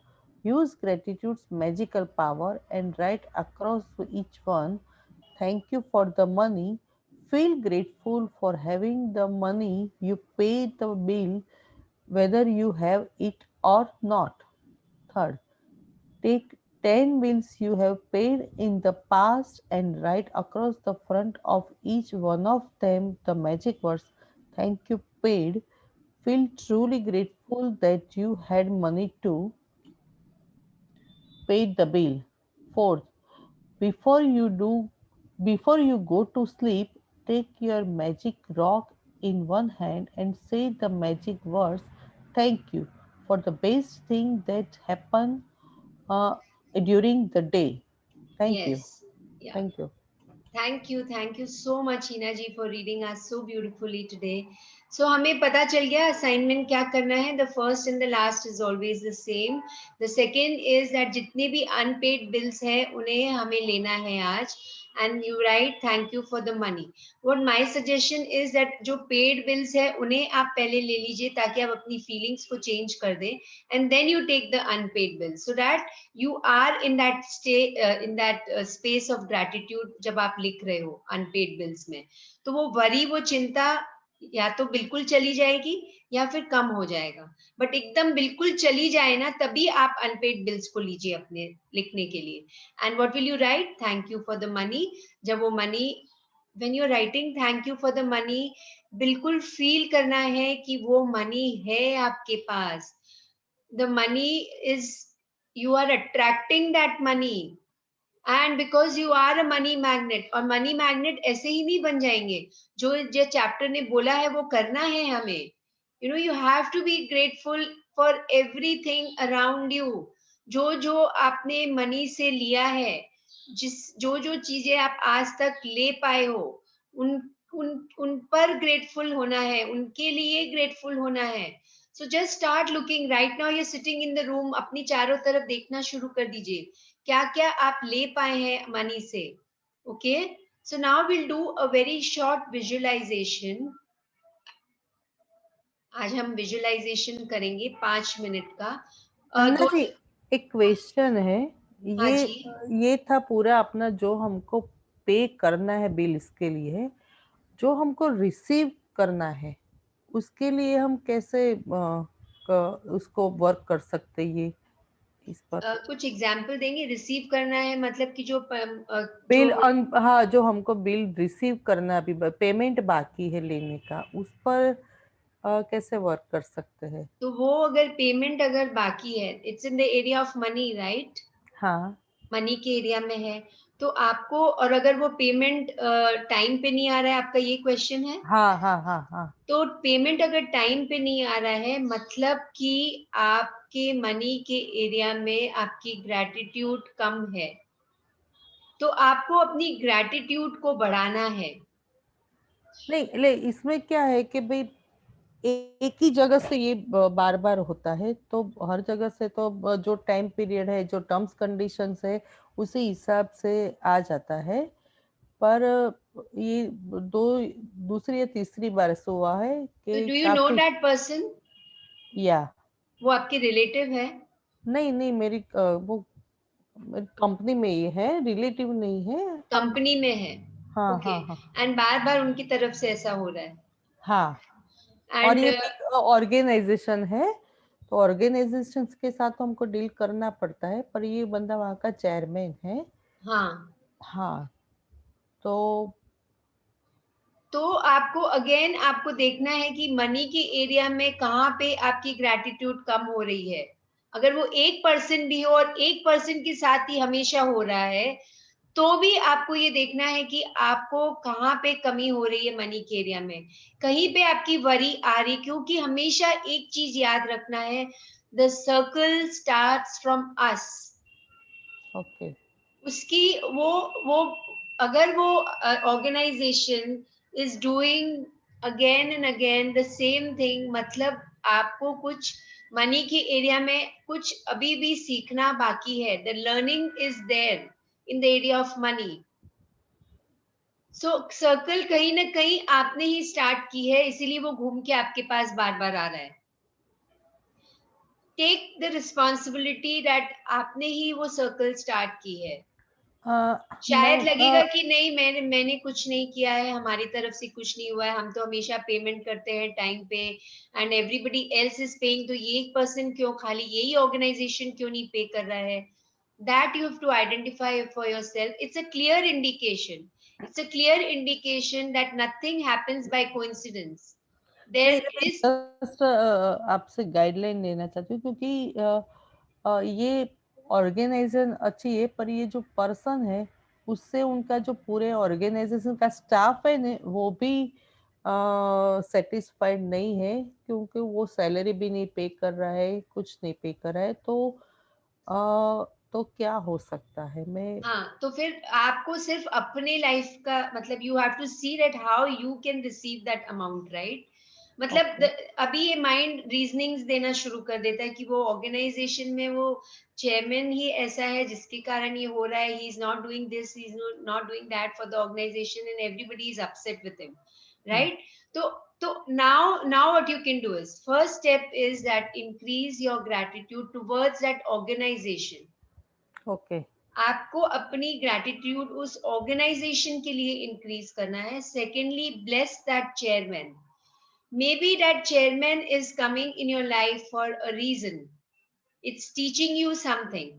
Speaker 3: use gratitude's magical power and write across each one, thank you for the money. Feel grateful for having the money you pay the bill, whether you have it or not. Third, take 10 bills you have paid in the past and write across the front of each one of them the magic words, thank you paid. Feel truly grateful grateful that you had money to pay the bill. Fourth, before you do before you go to sleep, take your magic rock in one hand and say the magic words, thank you for the best thing that happened uh, during the day. Thank you.
Speaker 1: Yes. Yeah.
Speaker 3: Thank you.
Speaker 1: Thank you so much Hina ji for reading us so beautifully today. So हमें पता चल गया assignment क्या करना है. The first and the last is always the same. The second is that जितने भी unpaid bills है उन्हें हमें लेना है आज. And you write thank you for the money. What my suggestion is that जो paid bills है उन्हें आप पहले ले लीजिए ताकि आप अपनी feelings को change कर दें. And then you take the unpaid bills so that you are in that space of gratitude जब आप लिख रहे हो unpaid bills में. तो वो worry, वो चिंता या तो बिल्कुल चली जाएगी या फिर कम हो जाएगा. बट एकदम बिल्कुल चली जाए ना तभी आप अनपेड बिल्स को लीजिए अपने लिखने के लिए. And what will you write? Thank you for the money. जब वो money, when you are writing thank you for the money, बिल्कुल फील करना है कि वो मनी है आपके पास. The money is, you are attracting that money. And because you are a money magnet. और मनी मैग्नेट ऐसे ही नहीं बन जाएंगे. जो चैप्टर ने बोला है वो करना है हमें. You know, you have to be grateful for everything around you. जो आपने मनी से लिया है, जो चीजें आप आज तक ले पाए हो, उन उन पर ग्रेटफुल होना है, उनके लिए ग्रेटफुल होना है. So just start looking. Right now you are sitting in the room. अपनी चारों तरफ देखना शुरू कर दीजिए क्या क्या आप ले पाए हैं मनी से. Okay, so now will do a very short visualization. आज हम विजुअलाइजेशन करेंगे 5 मिनट का.
Speaker 3: अन्ना जी, एक क्वेश्चन है.
Speaker 1: हाँ
Speaker 3: ये
Speaker 1: जी.
Speaker 3: ये था पूरा अपना जो हमको पे करना है बिल, इसके लिए जो हमको रिसीव करना है उसके लिए हम कैसे उसको वर्क कर सकते हैं इस पर.
Speaker 1: कुछ एग्जाम्पल देंगे. रिसीव करना है मतलब कि जो
Speaker 3: बिल हाँ, जो हमको बिल रिसीव करना, अभी पेमेंट बाकी है लेने का, उस पर कैसे वर्क कर सकते हैं.
Speaker 1: तो वो अगर पेमेंट अगर बाकी है, it's in the area of money, right?
Speaker 3: हाँ,
Speaker 1: मनी के एरिया में है तो आपको, और अगर वो पेमेंट टाइम पे नहीं आ रहा है, आपका ये क्वेश्चन है.
Speaker 3: हाँ, हाँ, हाँ, हाँ.
Speaker 1: तो पेमेंट अगर टाइम पे नहीं आ रहा है मतलब कि आपके मनी के एरिया में आपकी ग्रैटिट्यूड कम है. तो आपको अपनी ग्रैटिट्यूड को बढ़ाना है.
Speaker 3: नहीं ले, इसमें क्या है कि भाई एक ही जगह से ये बार बार होता है, तो हर जगह से तो जो टाइम पीरियड है, जो टर्म्स कंडीशंस है, उसी हिसाब से आ जाता है. पर ये दूसरी या तीसरी बार ऐसा हुआ है
Speaker 1: तो
Speaker 3: कि
Speaker 1: डू यू नो
Speaker 3: काफी.
Speaker 1: That person?
Speaker 3: या
Speaker 1: वो आपके रिलेटिव है?
Speaker 3: नहीं नहीं, वो मेरी कंपनी में ही है, रिलेटिव नहीं है.
Speaker 1: कंपनी में है?
Speaker 3: हाँ,
Speaker 1: ओके.
Speaker 3: हाँ, हाँ,
Speaker 1: एंड बार बार उनकी तरफ से ऐसा हो रहा है?
Speaker 3: हाँ. और
Speaker 1: एंड
Speaker 3: ये ऑर्गेनाइजेशन है, तो ऑर्गेनाइजेशन के साथ तो हमको डील करना पड़ता है, पर ये बंदा वहाँ का चेयरमैन है.
Speaker 1: हाँ,
Speaker 3: हाँ, तो
Speaker 1: आपको अगेन आपको देखना है कि मनी के एरिया में कहाँ पे आपकी ग्रैटिट्यूड कम हो रही है. अगर वो 1% भी हो और 1% के साथ ही हमेशा हो रहा है, तो भी आपको ये देखना है कि आपको कहाँ पे कमी हो रही है मनी के एरिया में. कहीं पे आपकी वरी आ रही, क्योंकि हमेशा एक चीज याद रखना है, the circle starts from us.
Speaker 3: Okay.
Speaker 1: उसकी वो अगर वो organization is doing again and again the same thing, मतलब आपको कुछ मनी के एरिया में कुछ अभी भी सीखना बाकी है. The learning is there in the area of money. सो सर्कल कहीं ना कहीं आपने ही स्टार्ट की है, इसीलिए वो घूम के आपके पास बार बार आ रहा है. टेक द रिस्पॉन्सिबिलिटी दैट आपने ही वो सर्कल स्टार्ट की है. शायद लगेगा कि नहीं, मैंने कुछ नहीं किया है, हमारी तरफ से कुछ नहीं हुआ है, हम तो हमेशा पेमेंट करते हैं टाइम पे and everybody else is paying, तो ये एक पर्सन क्यों, खाली यही ऑर्गेनाइजेशन क्यों नहीं पे कर रहा है. That you have to identify for yourself. It's a clear indication. It's a clear indication that nothing happens by coincidence. there is
Speaker 3: just आपसे गाइडलाइन लेना चाहती हूँ क्योंकि ये ऑर्गेनाइजेशन अच्छी है पर ये जो पर्सन है उससे उनका जो पूरे ऑर्गेनाइजेशन का स्टाफ है ना वो भी सेटिस्फाइड नहीं है क्योंकि वो सैलरी भी नहीं पे कर रहा है, कुछ नहीं पे कर रहा है, तो क्या हो सकता है? मैं
Speaker 1: हाँ, तो फिर आपको सिर्फ अपने लाइफ का मतलब you have to see that how you can receive that amount, right? मतलब
Speaker 3: ओके
Speaker 1: अभी ये माइंड रीजनिंग्स देना शुरू कर देता है कि वो ऑर्गेनाइजेशन में वो चेयरमैन ही ऐसा है जिसके कारण ये हो रहा है, he is not doing this, he is not doing that for the organization and everybody is upset with him, right? तो now what you can do is, first step is that increase your gratitude towards that organization.
Speaker 3: Okay
Speaker 1: आपको अपनी gratitude उस organisation के लिए increase करना है. Secondly, bless that chairman. Maybe that chairman is coming in your life for a reason. It's teaching you something.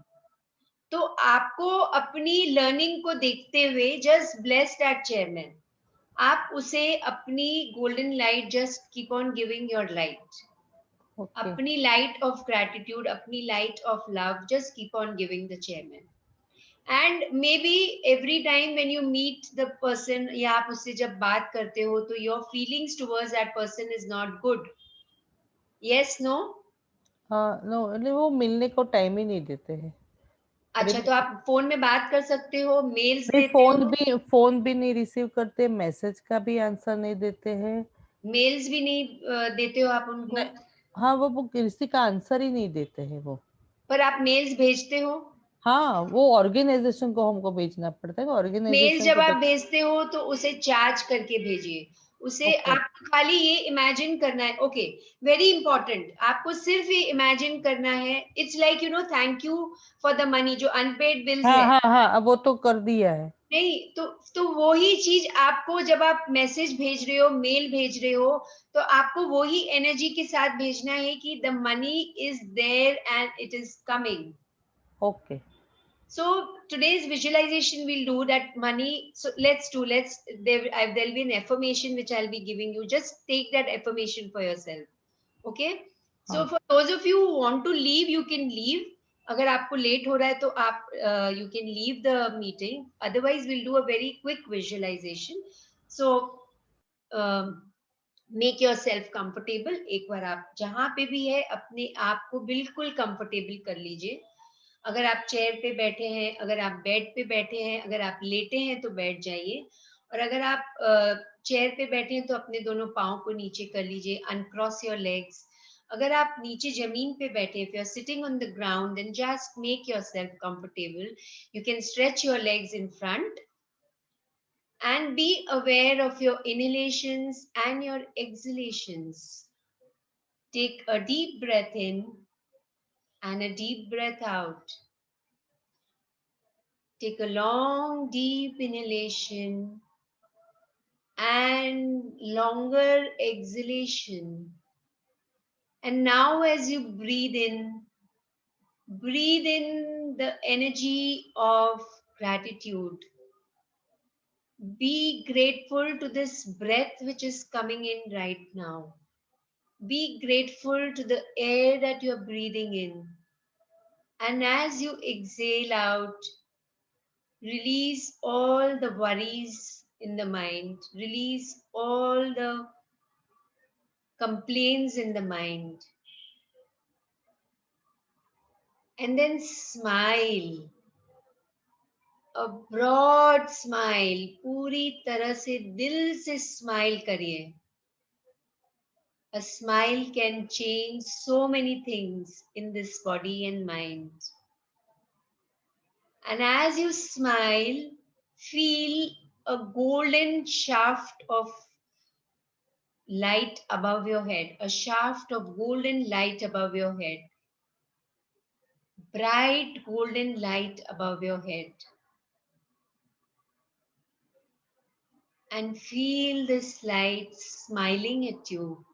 Speaker 1: तो आपको अपनी लर्निंग को देखते हुए जस्ट ब्लेस दैट चेयरमैन. आप उसे अपनी golden light just keep on giving your light.
Speaker 3: Okay
Speaker 1: अपनी लाइट ऑफ ग्रैटिट्यूड, अपनी light of love just keep on giving the chairman. And maybe every time when you meet the person या आप उससे जब बात करते हो तो your feelings towards that person is not good. Yes, no?
Speaker 3: हाँ नो नहीं वो मिलने को टाइम ही नहीं देते हैं
Speaker 1: अच्छा, तो आप फोन में बात कर सकते हो, मेल्स
Speaker 3: नहीं
Speaker 1: देते हो?
Speaker 3: फोन भी नहीं रिसीव करते, मैसेज का भी आंसर नहीं देते हैं।
Speaker 1: मेल्स भी नहीं देते हो आप उनको?
Speaker 3: नहीं, हाँ वो किसी का आंसर ही नहीं देते हैं वो।
Speaker 1: पर आप मेल्स भेजते हो?
Speaker 3: हाँ वो ऑर्गेनाइजेशन को हमको भेजना पड़ता है,
Speaker 1: मेल
Speaker 3: ऑर्गेनाइजेशन
Speaker 1: जब
Speaker 3: को
Speaker 1: आप भेजते हो तो उसे चार्ज करके भेजिए. उसे
Speaker 3: ओके
Speaker 1: आपको खाली ये इमेजिन करना है. Okay, very important. आपको सिर्फ ये इमेजिन करना है. It's like thank you for the money, जो अनपेड बिल्स
Speaker 3: हाँ
Speaker 1: है.
Speaker 3: हाँ हाँ अब वो तो कर दिया है।
Speaker 1: नहीं, तो वही चीज आपको जब आप मैसेज भेज रहे हो, मेल भेज रहे हो, तो आपको वही एनर्जी के साथ भेजना है कि the money is there and it is coming.
Speaker 3: Okay
Speaker 1: So today's visualization will do that money. So there'll be an affirmation which I'll be giving you. Just take that affirmation for yourself. Okay? So
Speaker 3: हाँ
Speaker 1: for those of you who want to leave, you can leave. अगर आपको late हो रहा है तो आप you can leave the meeting. Otherwise, we'll do a very quick visualization. So make yourself comfortable. एक बार आप जहां पे भी है अपने आप को बिल्कुल comfortable कर लीजिए. अगर आप चेयर पे बैठे हैं, अगर आप बेड पे बैठे हैं, अगर आप लेटे हैं तो बैठ जाइए. और अगर आप चेयर पे बैठे हैं तो अपने दोनों पाँव को नीचे कर लीजिए. अनक्रॉस योर लेग्स. अगर आप नीचे जमीन पे बैठे, if you're sitting on the ground, then just make yourself comfortable. You can stretch your legs in front and be aware of your inhalations and your exhalations. Take a deep breath in and a deep breath out. Take a long, deep inhalation and longer exhalation. And now, as you breathe in the energy of gratitude. Be grateful to this breath which is coming in right now. Be grateful to the air that you're breathing in. And as you exhale out, release all the worries in the mind, release all the complaints in the mind, and then smile. A broad smile, पूरी तरह से दिल से smile करिए. A smile can change so many things in this body and mind. And as you smile, feel a golden shaft of light above your head, a shaft of golden light above your head, bright golden light above your head. And feel this light smiling at you.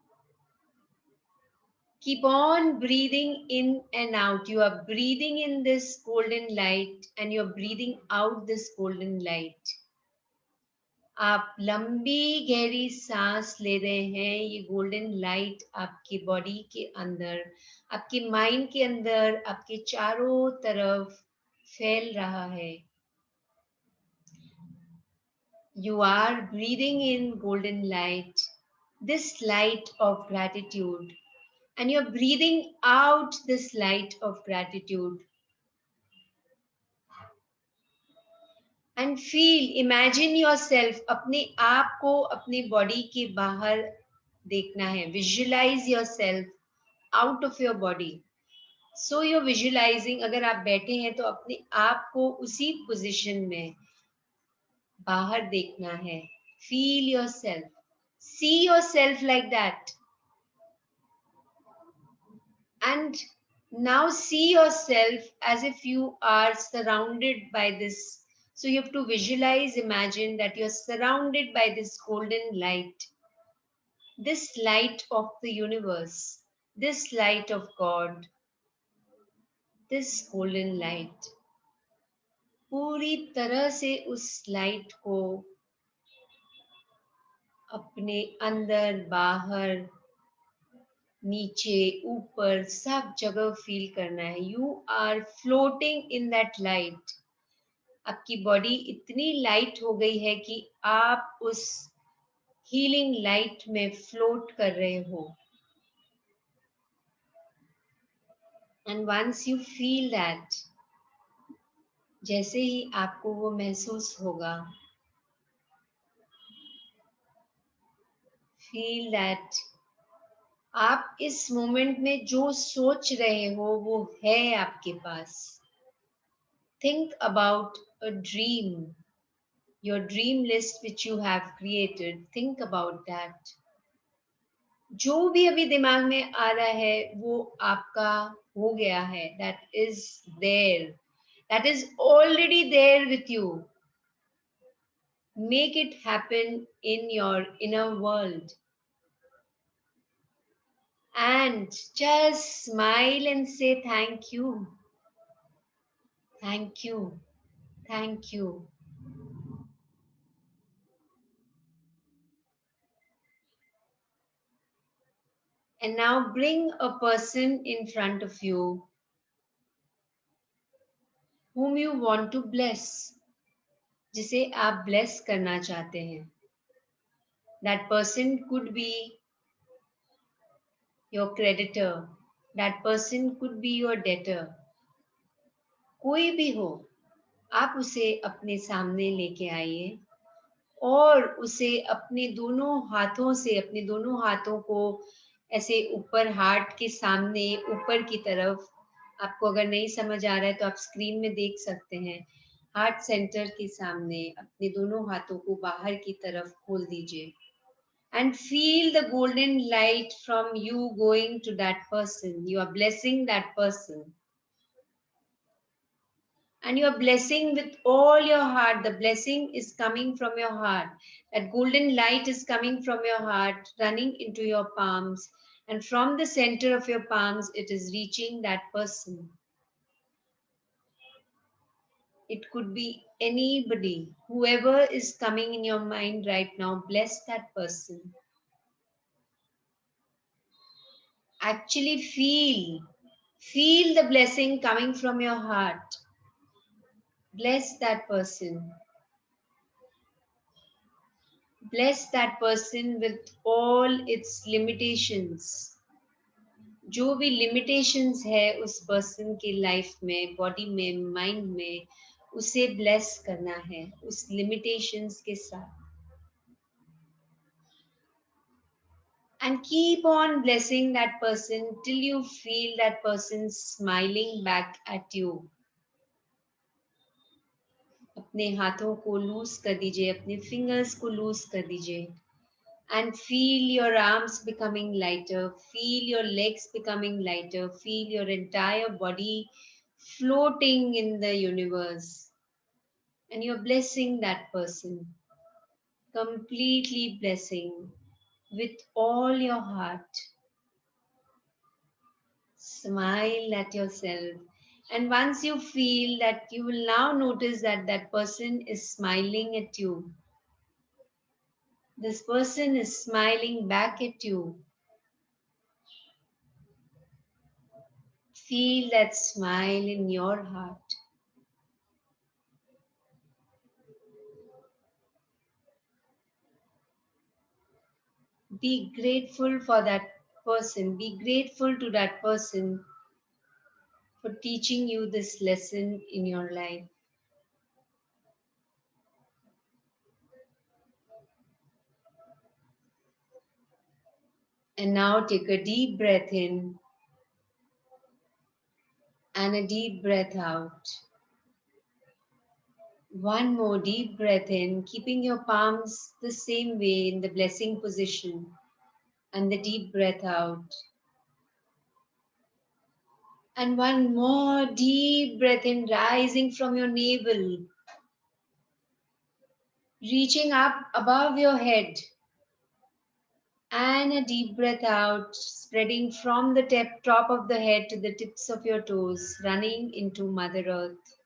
Speaker 1: Keep on breathing in and out. You are breathing in this golden light and you're breathing out this golden light. आप लंबी गहरी सांस ले रहे हैं, ये golden light आपकी body के अंदर, आपके माइंड के अंदर, आपके चारों तरफ फैल रहा है. You are breathing in golden light, this light of gratitude, and you're breathing out this light of gratitude. And feel, imagine yourself, अपने आप को अपने बॉडी के बाहर देखना है. Visualize yourself out of your body. So you're visualizing, अगर आप बैठे हैं तो अपने आप को उसी पोजीशन में बाहर देखना है. Feel yourself. See yourself like that. And now see yourself as if you are surrounded by this. So you have to visualize, imagine that you're surrounded by this golden light, this light of the universe, this light of God, this golden light. पूरी तरह से उस light को अपने अंदर बाहर नीचे ऊपर सब जगह फील करना है. You are floating in that light. आपकी बॉडी इतनी लाइट हो गई है कि आप उस हीलिंग लाइट में फ्लोट कर रहे हो. And once you feel that, जैसे ही आपको वो महसूस होगा, फील दैट आप इस मोमेंट में जो सोच रहे हो वो है आपके पास. Think about a dream, your dream list which you have created. Think about that. जो भी अभी दिमाग में आ रहा है वो आपका हो गया है. That is there. That is already there with you. Make it happen in your inner world. And just smile and say thank you. Thank you. Thank you. And now bring a person in front of you whom you want to bless, जिसे आप bless करना चाहते हैं. That person could be your creditor. That person could be your debtor. कोई भी हो, आप उसे अपने सामने लेके आइए और उसे अपने दोनों हाथों से, अपने दोनों हाथों को ऐसे ऊपर हार्ट के सामने ऊपर की तरफ, आपको अगर नहीं समझ आ रहा है तो आप स्क्रीन में देख सकते हैं, हार्ट सेंटर के सामने अपने दोनों हाथों को बाहर की तरफ खोल दीजिए. And feel the golden light from you going to that person. You are blessing that person. And you are blessing with all your heart. The blessing is coming from your heart. That golden light is coming from your heart, running into your palms. And from the center of your palms, it is reaching that person. It could be anybody, whoever is coming in your mind right now, bless that person. Actually feel the blessing coming from your heart. Bless that person. Bless that person with all its limitations. जो भी limitations है उस person की life में, body में, mind में, उसे bless करना है उस limitations के साथ. And keep on blessing that person till you feel that person smiling back at you. अपने हाथों को लूज कर दीजिए, अपने फिंगर्स को लूज कर दीजिए. And feel your arms becoming lighter, feel your legs becoming lighter, feel your entire body floating in the universe. And you're blessing that person, completely blessing with all your heart. Smile at yourself. And once you feel that, you will now notice that that person is smiling at you. This person is smiling back at you. Feel that smile in your heart. Be grateful for that person. Be grateful to that person for teaching you this lesson in your life. And now take a deep breath in and a deep breath out. One more deep breath in, keeping your palms the same way in the blessing position, and the deep breath out. And one more deep breath in, rising from your navel, reaching up above your head. And a deep breath out, spreading from the top of the head to the tips of your toes, running into Mother Earth.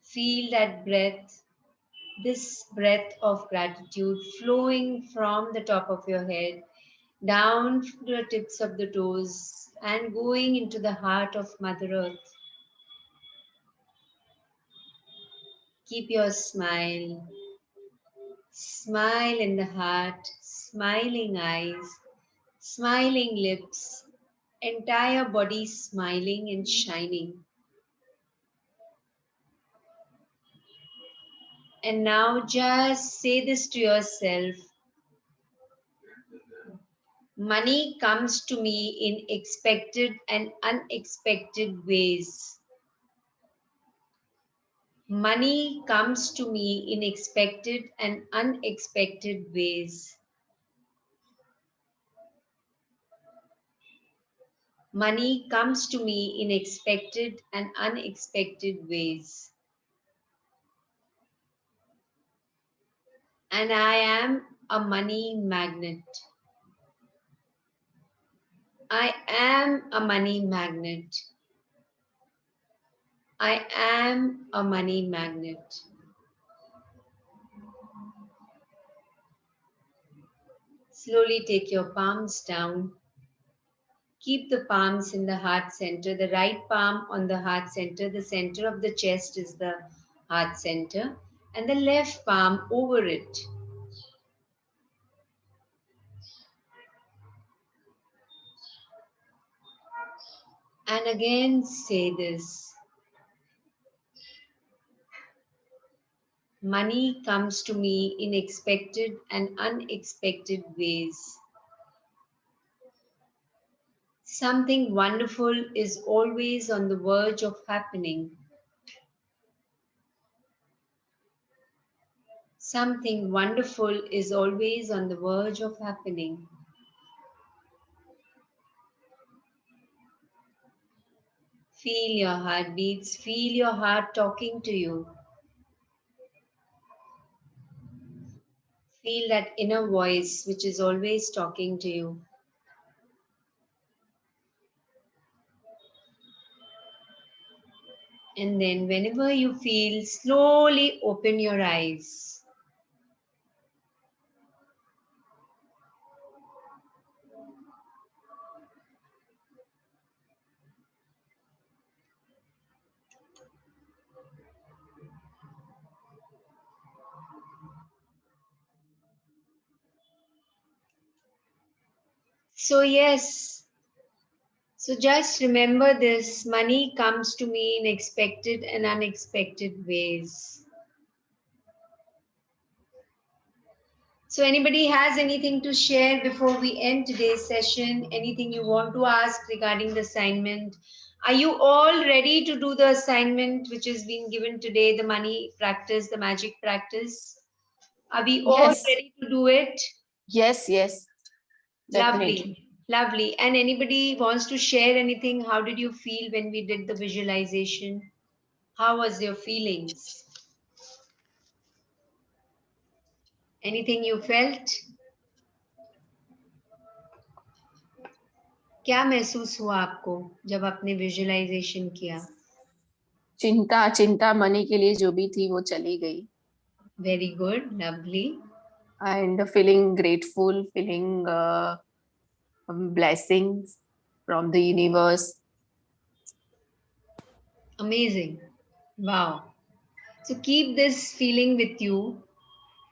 Speaker 1: Feel that breath, this breath of gratitude flowing from the top of your head down to the tips of the toes and going into the heart of Mother Earth. Keep your smile. Smile in the heart, smiling eyes, smiling lips, entire body smiling and shining. And now just say this to yourself. Money comes to me in expected and unexpected ways. Money comes to me in expected and unexpected ways. Money comes to me in expected and unexpected ways. And I am a money magnet. I am a money magnet. I am a money magnet. Slowly take your palms down. Keep the palms in the heart center, the right palm on the heart center, the center of the chest is the heart center, and the left palm over it. And again say this. Money comes to me in expected and unexpected ways. Something wonderful is always on the verge of happening. Something wonderful is always on the verge of happening. Feel your heartbeats, feel your heart talking to you. Feel that inner voice which is always talking to you. And then whenever you feel, slowly open your eyes. So yes, so just remember this, money comes to me in expected and unexpected ways. So anybody has anything to share before we end today's session? Anything you want to ask regarding the assignment? Are you all ready to do the assignment which is being given today, the money practice, the magic practice? Are we all
Speaker 4: Yes.
Speaker 1: ready to do it?
Speaker 4: Yes, definitely.
Speaker 1: Lovely, lovely. And anybody wants to share anything? How did you feel when we did the visualization? How was your feelings? Anything you felt? क्या महसूस हुआ आपको जब आपने visualisation किया?
Speaker 4: चिंता money के लिए जो भी थी वो चली गई.
Speaker 1: Very good, lovely.
Speaker 4: and feeling grateful, feeling blessings from the universe.
Speaker 1: Amazing. Wow. So keep this feeling with you.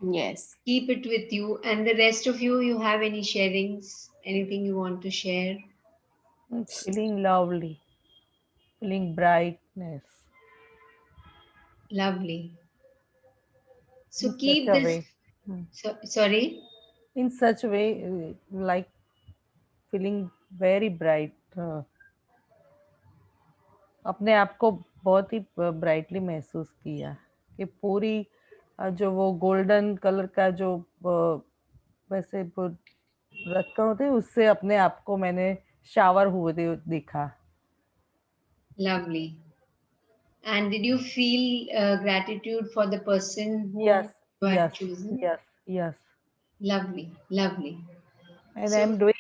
Speaker 4: Yes.
Speaker 1: Keep it with you. And the rest of you, you have any sharings? Anything you want to share?
Speaker 3: Feeling lovely, feeling brightness
Speaker 1: Lovely. So
Speaker 3: in such
Speaker 1: keep
Speaker 3: a
Speaker 1: this.
Speaker 3: way. Hmm.
Speaker 1: Sorry.
Speaker 3: In such a way, like feeling very bright. अपने आप को बहुत ही brightly महसूस किया कि पूरी जो वो गोल्डन कलर का जो वैसे रत्न होते हैं, उससे अपने आप को मैंने शावर हुए दिखा.
Speaker 1: Lovely. And did you feel gratitude for the person who
Speaker 3: Yes,
Speaker 1: you had
Speaker 3: yes,
Speaker 1: chosen?
Speaker 3: yes, yes.
Speaker 1: Lovely, lovely.
Speaker 3: And
Speaker 1: So,
Speaker 3: I'm doing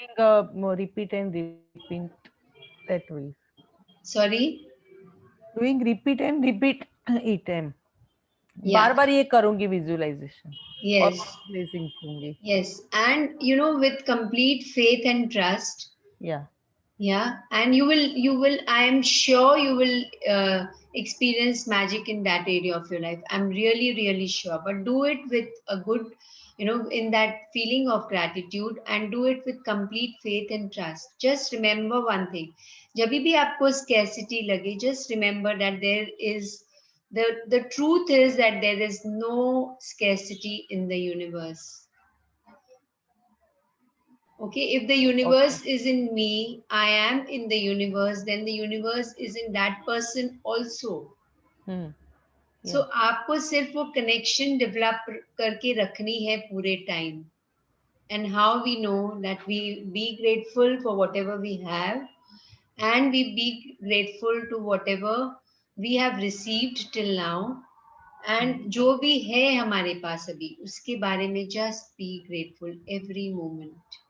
Speaker 3: repeat and repeat that way.
Speaker 1: sorry?
Speaker 3: Doing repeat and repeat it.
Speaker 1: Yeah,
Speaker 3: बार बार ये करूंगी visualisation और
Speaker 1: yes,
Speaker 3: blessings दूंगी.
Speaker 1: yes. And with complete faith and trust,
Speaker 3: Yeah.
Speaker 1: yeah, and I am sure you will experience magic in that area of your life. I'm really, really sure. But do it with a good, in that feeling of gratitude, and do it with complete faith and trust. Just remember one thing. जब भी आपको scarcity लगे, just remember that there is the truth is that there is no scarcity in the universe. Okay, if the universe is in me, I am in the universe, then the universe is in that person also.
Speaker 3: Hmm.
Speaker 1: So
Speaker 3: Yes.
Speaker 1: आपको सिर्फ वो connection develop करके रखनी है पूरे time. And how we know that we be grateful for whatever we have, and we be grateful to whatever we have received till now. And जो भी है हमारे पास अभी उसके बारे में just be grateful every moment.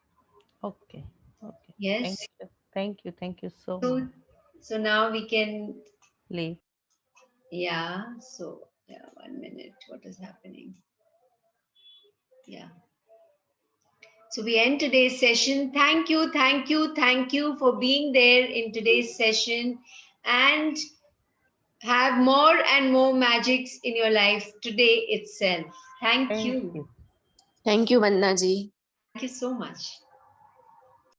Speaker 3: Okay. Okay.
Speaker 1: Yes.
Speaker 3: Thank you so
Speaker 1: So,
Speaker 3: much.
Speaker 1: so now we can,
Speaker 3: Leave.
Speaker 1: yeah. So, yeah, 1 minute. What is happening? Yeah. So we end today's session. Thank you, thank you, thank you for being there in today's session, and have more and more magics in your life today itself. Thank
Speaker 3: Thank
Speaker 1: you.
Speaker 3: you.
Speaker 4: Thank you, Vandana ji.
Speaker 1: Thank you so much.